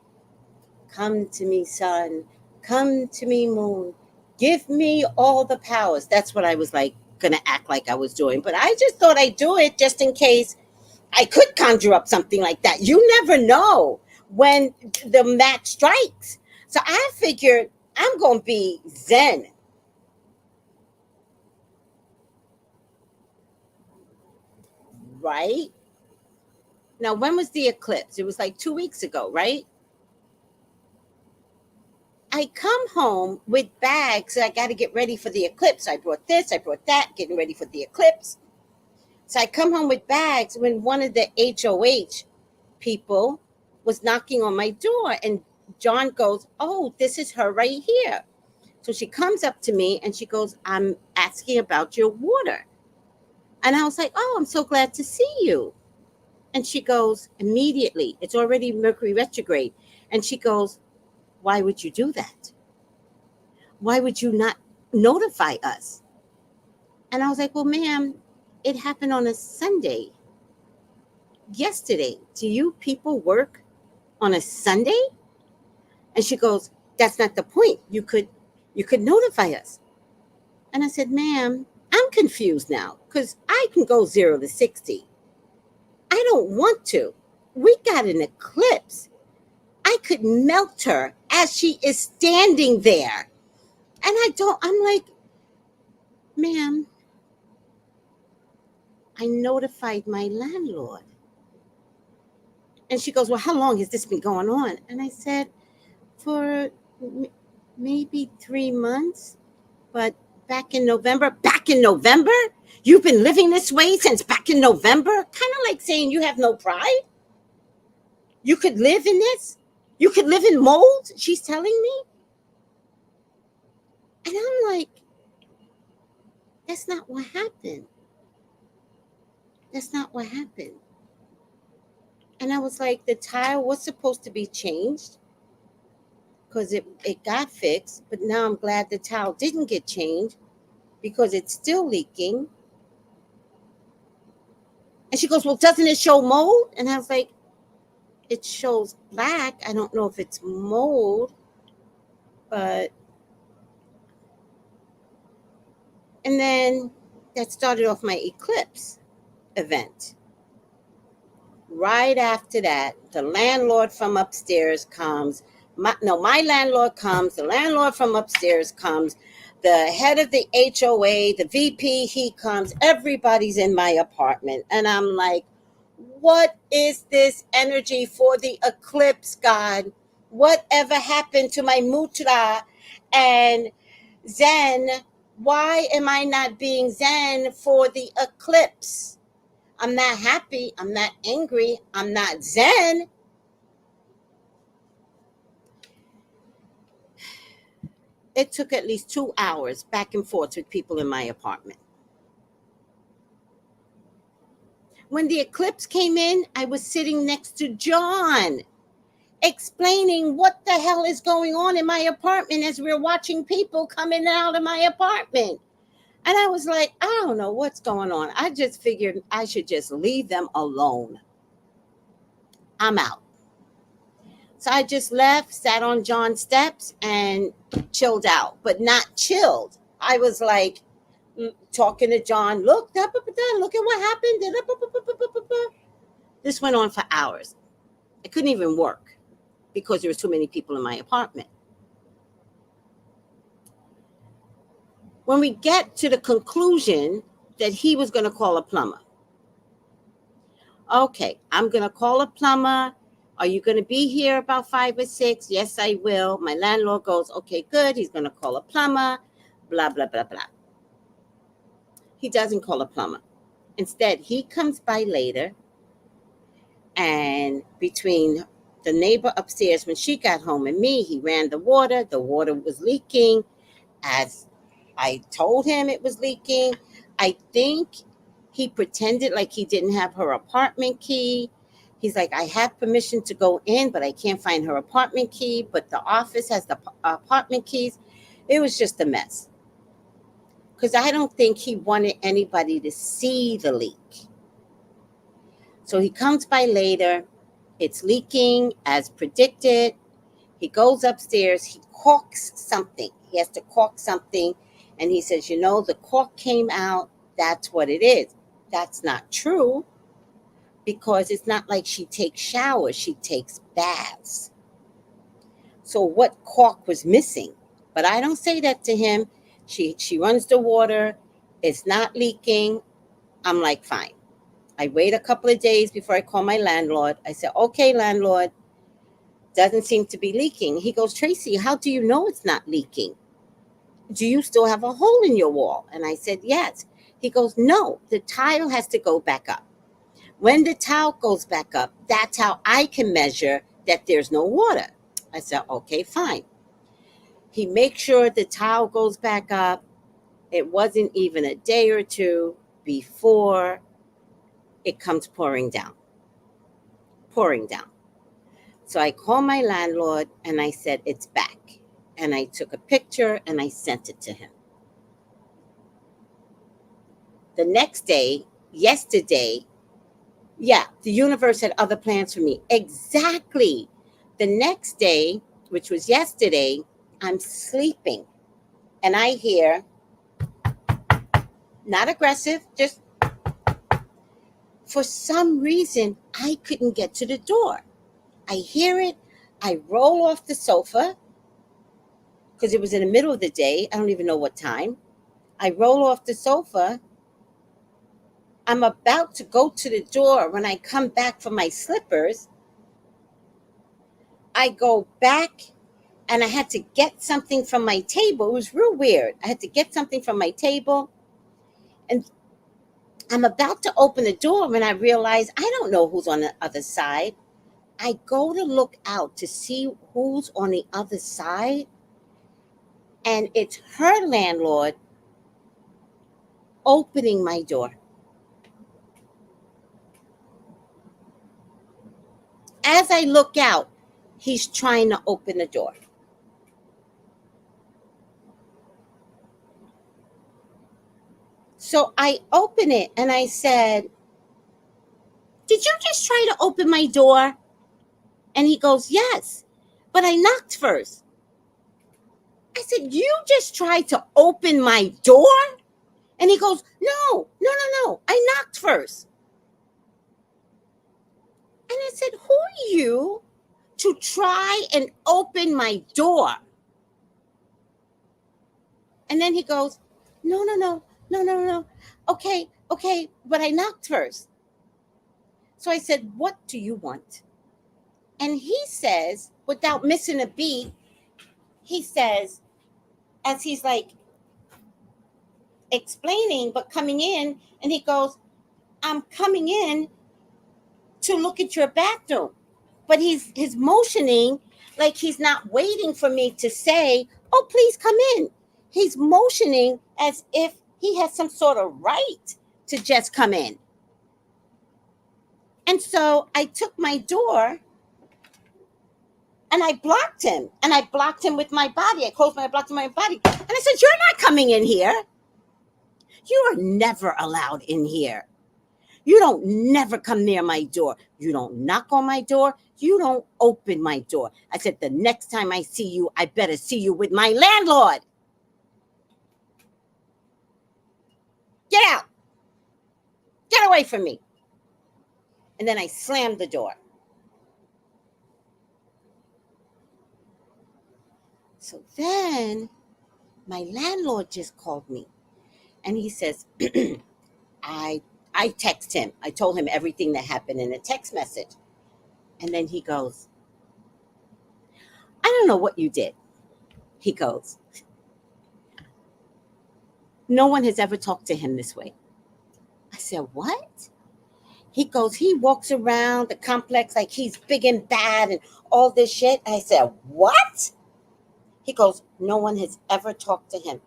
S2: Come to me, sun. Come to me, moon. Give me all the powers. That's what I was like going to act like I was doing. But I just thought I'd do it just in case I could conjure up something like that. You never know when the match strikes. So I figured I'm going to be zen. Right? Now, when was the eclipse? It was like 2 weeks ago, right? I come home with bags. I got to get ready for the eclipse. I brought this, I brought that, getting ready for the eclipse. So I come home with bags when one of the HOH people was knocking on my door, and John goes, "Oh, this is her right here." So she comes up to me and she goes, "I'm asking about your water." And I was like, "Oh, I'm so glad to see you." And she goes, "Immediately, it's already Mercury retrograde." And she goes, "Why would you do that? Why would you not notify us?" And I was like, "Well, ma'am, it happened on a Sunday. Yesterday. Do you people work on a Sunday?" And she goes, "That's not the point. You could notify us." And I said, "Ma'am, I'm confused now because I can go 0 to 60. I don't want to. We got an eclipse. I could melt her as she is standing there." And I'm like, "Ma'am, I notified my landlord." And she goes, "Well, how long has this been going on?" And I said, "For maybe 3 months, but back in November." "Back in November? You've been living this way since back in November?" Kind of like saying you have no pride. You could live in this? You could live in mold? She's telling me. And I'm like, that's not what happened. That's not what happened. And I was like, the tile was supposed to be changed because it got fixed. But now I'm glad the tile didn't get changed because it's still leaking. And she goes, well, doesn't it show mold? And I was like, it shows black. I don't know if it's mold, but. And then that started off my eclipse event. Right after that, the landlord from upstairs comes. My landlord comes. The landlord from upstairs comes. The head of the HOA, the VP, he comes. Everybody's in my apartment. And I'm like, what is this energy for the eclipse, God? Whatever happened to my mudra and Zen? Why am I not being Zen for the eclipse? I'm not happy. I'm not angry. I'm not Zen. It took at least 2 hours back and forth with people in my apartment. When the eclipse came in, I was sitting next to John, explaining what the hell is going on in my apartment as we're watching people come in and out of my apartment. And I was like, I don't know what's going on. I just figured I should just leave them alone. I'm out. So I just left, sat on John's steps, and chilled out, but not chilled. I was like talking to John, look at what happened. This went on for hours. I couldn't even work because there was too many people in my apartment. When we get to the conclusion that he was going to call a plumber. Okay, I'm going to call a plumber. Are you going to be here about 5 or 6? Yes, I will. My landlord goes, okay, good. He's going to call a plumber, blah, blah, blah, blah. He doesn't call a plumber. Instead, he comes by later, and between the neighbor upstairs when she got home and me, he ran the water. The water was leaking as I told him it was leaking. I think he pretended like he didn't have her apartment key. He's like, I have permission to go in, but I can't find her apartment key. But the office has the apartment keys. It was just a mess. Because I don't think he wanted anybody to see the leak. So he comes by later. It's leaking as predicted. He goes upstairs. He caulks something. He has to caulk something. And he says, the cork came out. That's what it is. That's not true because it's not like she takes showers. She takes baths. So what cork was missing? But I don't say that to him. She runs the water. It's not leaking. I'm like, fine. I wait a couple of days before I call my landlord. I said, okay, landlord, doesn't seem to be leaking. He goes, Tracy, how do you know it's not leaking? Do you still have a hole in your wall? And I said, yes. He goes, no, the tile has to go back up. When the tile goes back up, that's how I can measure that there's no water. I said, okay, fine. He makes sure the tile goes back up. It wasn't even a day or two before it comes pouring down. So I called my landlord and I said, it's back. And I took a picture and I sent it to him. The next day, yesterday, the universe had other plans for me. Exactly. The next day, which was yesterday, I'm sleeping and I hear, not aggressive, just for some reason, I couldn't get to the door. I hear it. I roll off the sofa because it was in the middle of the day. I don't even know what time. I roll off the sofa. I'm about to go to the door. When I come back from my slippers, I go back and I had to get something from my table. It was real weird. I had to get something from my table. And I'm about to open the door when I realize I don't know who's on the other side. I go to look out to see who's on the other side. And it's her landlord opening my door. as I look out, he's trying to open the door. So I open it and I said, "Did you just try to open my door?" And he goes, "Yes, but I knocked first." I said, "You just tried to open my door?" And he goes, "No, no, no, no. I knocked first." And I said, "Who are you to try and open my door?" And then he goes, "No, no, no, no, no, no. Okay, okay, but I knocked first." So I said, "What do you want?" And he says, without missing a beat, he says, as he's like explaining, but coming in, and he goes, "I'm coming in to look at your bathroom." But he's motioning like he's not waiting for me to say, "Oh, please come in." He's motioning as if he has some sort of right to just come in. And so I took my door and I blocked him. And I blocked him with my body. I closed my blocked him with my body. And I said, "You're not coming in here. You are never allowed in here. You don't never come near my door. You don't knock on my door. You don't open my door." I said, "The next time I see you, I better see you with my landlord. Get out. Get away from me." And then I slammed the door. So then my landlord just called me and he says, I I text him. I told him everything that happened in a text message. And then he goes, "I don't know what you did." He goes, "No one has ever talked to him this way." I said, "What?" He goes, "He walks around the complex like he's big and bad and all this shit." I said, "What?" He goes, "No one has ever talked to him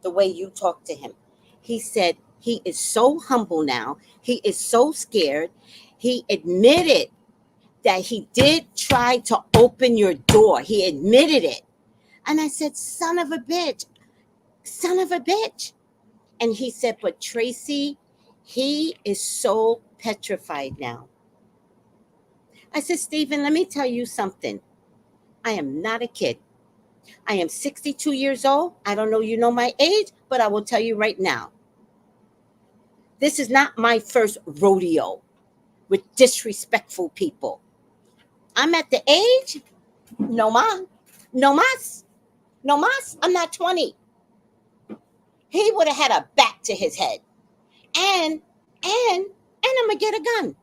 S2: the way you talk to him." He said, "He is so humble now. He is so scared. He admitted that he did try to open your door. He admitted it." And I said, "Son of a bitch, son of a bitch." And he said, "But Tracey, he is so petrified now." I said, "Stephen, let me tell you something. I am not a kid. I am 62 years old. I don't know you know my age, but I will tell you right now. This is not my first rodeo with disrespectful people. I'm at the age, no ma, no mas, no mas. I'm not 20. He would have had a bat to his head. And, and I'm going to get a gun.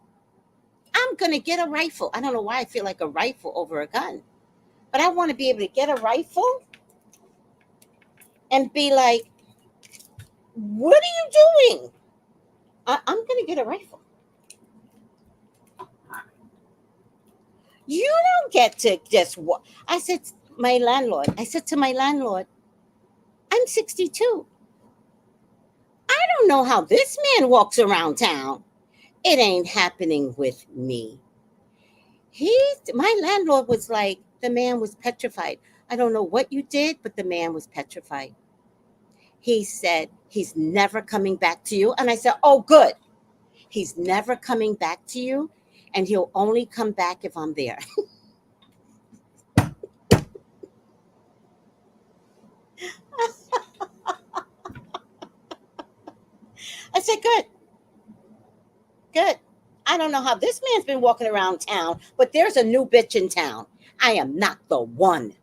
S2: I'm going to get a rifle. I don't know why I feel like a rifle over a gun. But I want to be able to get a rifle and be like, what are you doing? I'm going to get a rifle. You don't get to just walk. I said to my landlord, "I'm 62. I don't know how this man walks around town. It ain't happening with me." My landlord was like, the man was petrified. "I don't know what you did, but the man was petrified." He said, "He's never coming back to you." And I said, "Oh, good. He's never coming back to you. And he'll only come back if I'm there." I said, "Good, good. I don't know how this man's been walking around town, but there's a new bitch in town. I am not the one."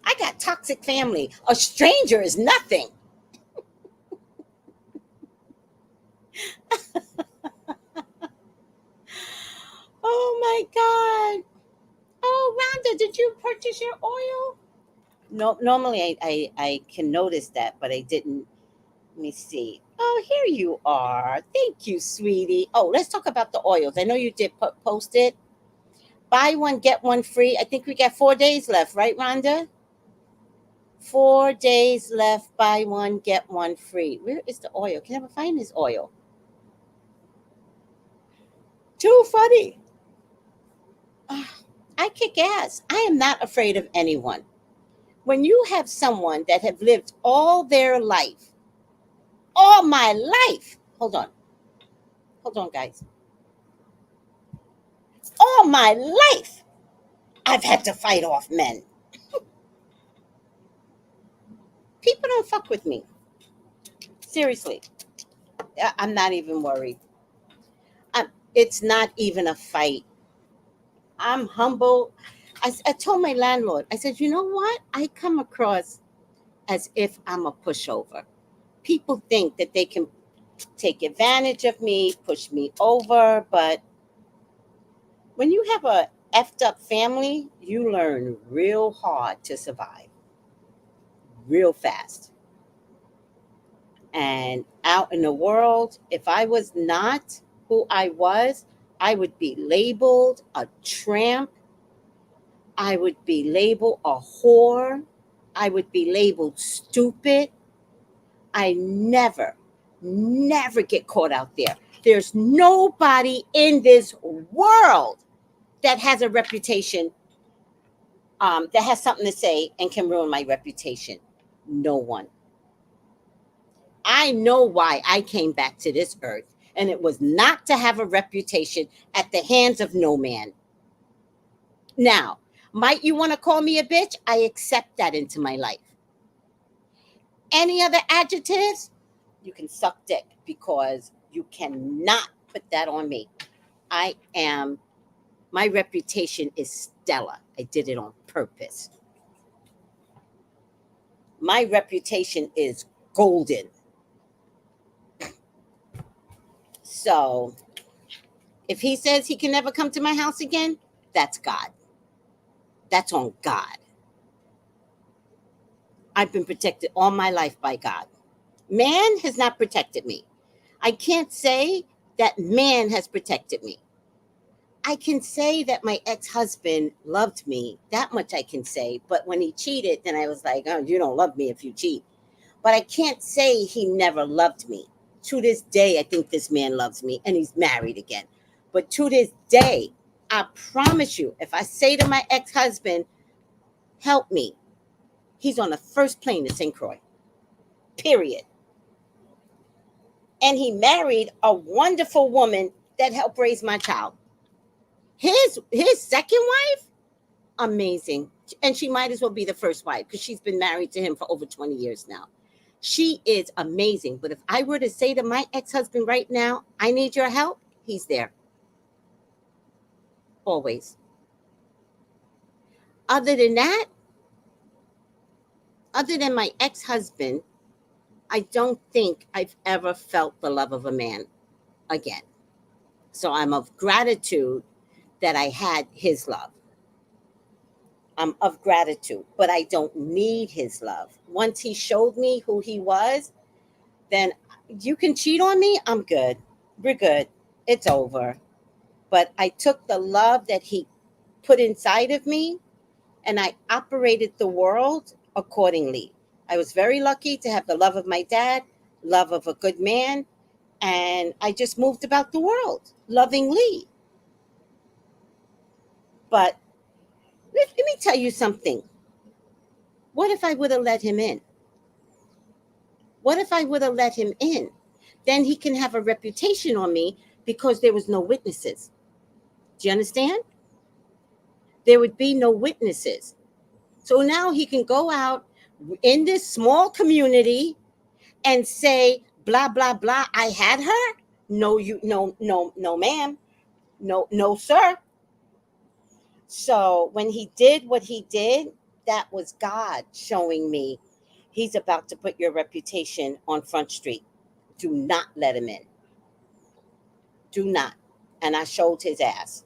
S2: I got toxic family. A stranger is nothing. Oh my God. Oh, Rhonda, did you purchase your oil? No, normally I can notice that, but I didn't. Let me see. Oh, here you are. Thank you, sweetie. Oh, let's talk about the oils. I know you did post it. Buy one, get one free. I think we got 4 days left, right, Rhonda? 4 days left. Buy one, get one free. Where is the oil? Can I ever find this oil? Too funny. Ah, I kick ass. I am not afraid of anyone. When you have someone that have lived all their life, all my life, hold on, guys, all my life, I've had to fight off men. People don't fuck with me. Seriously, I'm not even worried. It's not even a fight. I'm humble. I told my landlord, I said, you know what? I come across as if I'm a pushover. People think that they can take advantage of me, push me over, but when you have a effed up family, you learn real hard to survive, real fast. And out in the world, if I was not who I was, I would be labeled a tramp. I would be labeled a whore. I would be labeled stupid. I never get caught out there. There's nobody in this world that has a reputation, that has something to say and can ruin my reputation. No one. I know why I came back to this earth, and it was not to have a reputation at the hands of no man. Now, might you want to call me a bitch? I accept that into my life. Any other adjectives? You can suck dick because you cannot put that on me. I am, my reputation is stellar. I did it on purpose. My reputation is golden. So if he says he can never come to my house again, that's God. That's on God. I've been protected all my life by God. Man has not protected me. I can't say that man has protected me. I can say that my ex-husband loved me. That much I can say. But when he cheated, then I was like, oh, you don't love me if you cheat. But I can't say he never loved me. To this day, I think this man loves me, and he's married again. But to this day, I promise you, if I say to my ex-husband, help me, he's on the first plane to St. Croix, period. And he married a wonderful woman that helped raise my child. His second wife, amazing. And she might as well be the first wife because she's been married to him for over 20 years now. She is amazing. But if I were to say to my ex-husband right now, I need your help, he's there. Always. Other than that, other than my ex-husband, I don't think I've ever felt the love of a man again. So I'm of gratitude that I had his love. I'm of gratitude, but I don't need his love. Once he showed me who he was, then you can cheat on me. I'm good. We're good. It's over. But I took the love that he put inside of me and I operated the world accordingly. I was very lucky to have the love of my dad, love of a good man, and I just moved about the world lovingly. But let me tell you something. What if I would have let him in? What if I would have let him in? Then he can have a reputation on me because there was no witnesses. Do you understand? There would be no witnesses. So now he can go out in this small community and say, blah, blah, blah, I had her. No, no, ma'am. No, sir. So when he did what he did, that was God showing me he's about to put your reputation on Front Street. Do not let him in. Do not. And I showed his ass.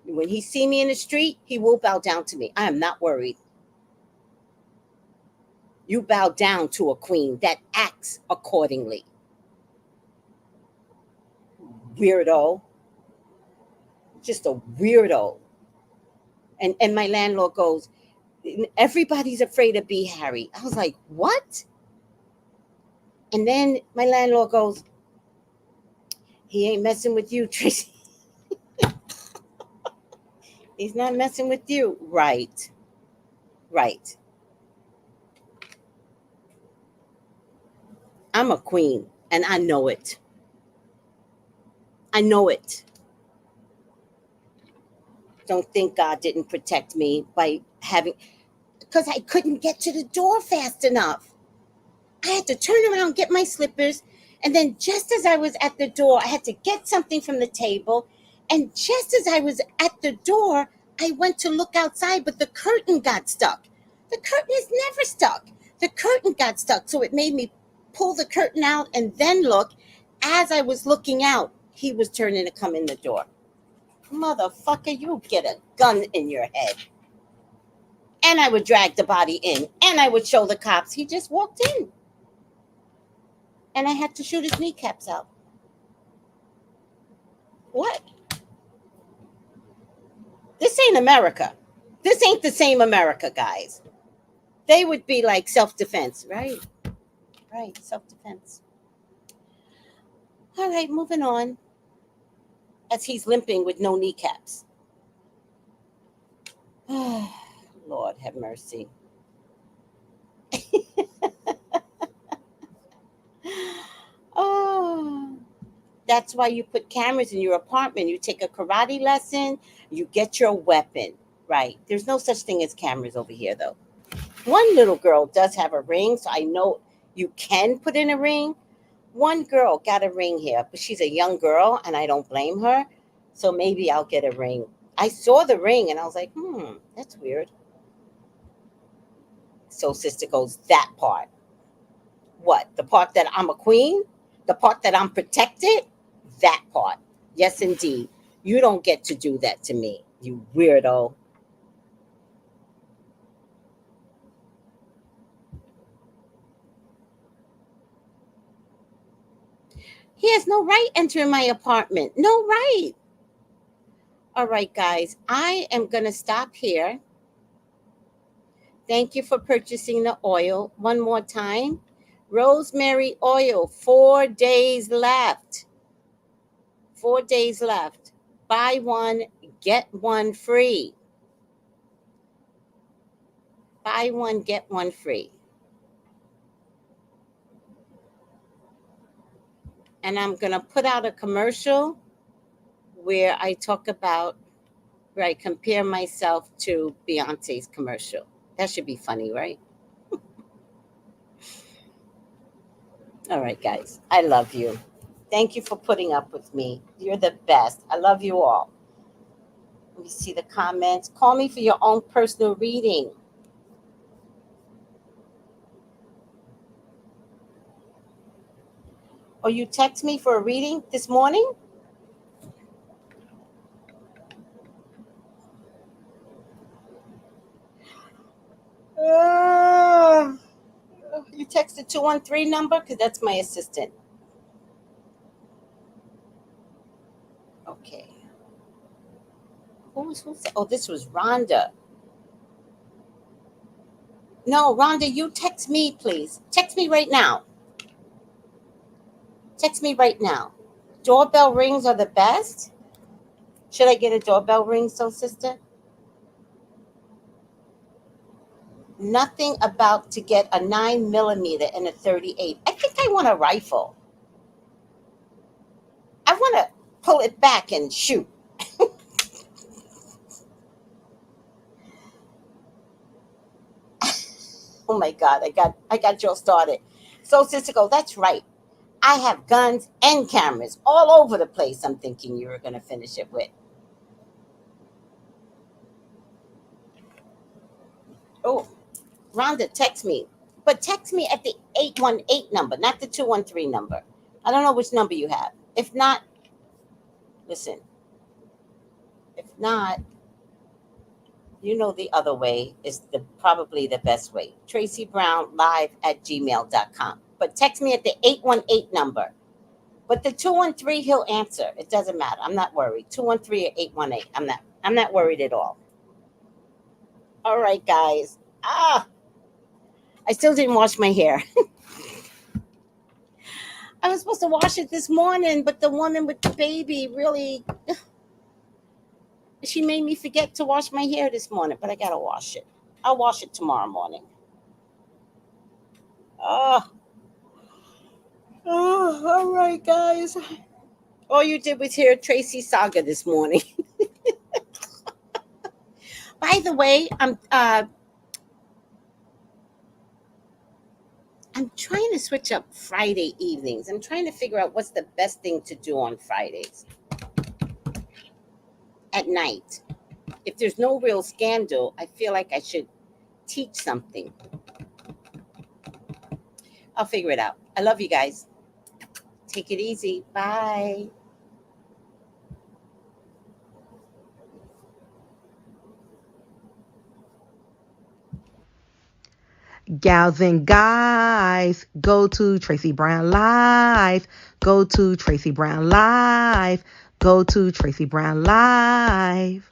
S2: When he see me in the street, he will bow down to me. I am not worried. You bow down to a queen that acts accordingly. Weirdo. Just a weirdo. And my landlord goes, everybody's afraid of B. Harry. I was like, what? And then my landlord goes, he ain't messing with you, Tracey. He's not messing with you. Right. Right. I'm a queen, and I know it. I know it. Don't think God didn't protect me by having, because I couldn't get to the door fast enough. I had to turn around, get my slippers, and then just as I was at the door, I had to get something from the table. And just as I was at the door, I went to look outside, but the curtain got stuck. The curtain is never stuck. The curtain got stuck, so it made me pull the curtain out and then look. As I was looking out, he was turning to come in the door. Motherfucker, you get a gun in your head. And I would drag the body in, and I would show the cops. He just walked in. And I had to shoot his kneecaps out. What? This ain't America. This ain't the same America, guys. They would be like self-defense, right? Right, self-defense. All right, moving on. As he's limping with no kneecaps. Lord have mercy. Oh, that's why you put cameras in your apartment. You take a karate lesson, you get your weapon. Right. There's no such thing as cameras over here, though. One little girl does have a ring, so I know you can put in a ring. One girl got a ring here, but she's a young girl, and I don't blame her. So maybe I'll get a ring. I saw the ring, and I was like, that's weird. So sister goes, that part. What? The part that I'm a queen? The part that I'm protected? That part. Yes, indeed. You don't get to do that to me, you weirdo. He has no right entering my apartment. No right. All right, guys, I am going to stop here. Thank you for purchasing the oil. One more time. Rosemary oil, 4 days left. 4 days left. Buy one, get one free. Buy one, get one free. And I'm going to put out a commercial where I talk about, where I compare myself to Beyonce's commercial. That should be funny, right? All right, guys. I love you. Thank you for putting up with me. You're the best. I love you all. Let me see the comments. Call me for your own personal reading. Or you text me for a reading this morning? You text the 213 number? Because that's my assistant. Okay. Who's that? Oh, this was Rhonda. No, Rhonda, you text me, please. Text me right now. Text me right now. Doorbell rings are the best. Should I get a doorbell ring, so sister? Nothing about to get a 9mm and a 38. I think I want a rifle. I want to pull it back and shoot. Oh my God, I got Joe started. So sister go, that's right. I have guns and cameras all over the place. I'm thinking you were going to finish it with. Oh, Rhonda, text me. But text me at the 818 number, not the 213 number. I don't know which number you have. If not, listen. If not, you know the other way is probably the best way. TraceyBrownLive@gmail.com. But text me at the 818 number. But the 213, he'll answer. It doesn't matter. I'm not worried. 213 or 818. I'm not worried at all. All right, guys. I still didn't wash my hair. I was supposed to wash it this morning, but the woman with the baby really, she made me forget to wash my hair this morning, but I gotta wash it. I'll wash it tomorrow morning. Oh, all right, guys. All you did was hear Tracey saga this morning. By the way, I'm trying to switch up Friday evenings. I'm trying to figure out what's the best thing to do on Fridays at night. If there's no real scandal, I feel like I should teach something. I'll figure it out. I love you guys. Take it easy. Bye.
S1: Gals and guys, go to Tracey Brown Live. Go to Tracey Brown Live. Go to Tracey Brown Live.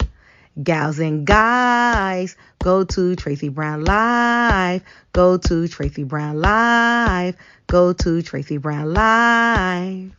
S1: Gals and guys, go to Tracey Brown Live. Go to Tracey Brown Live. Go to Tracey Brown Live.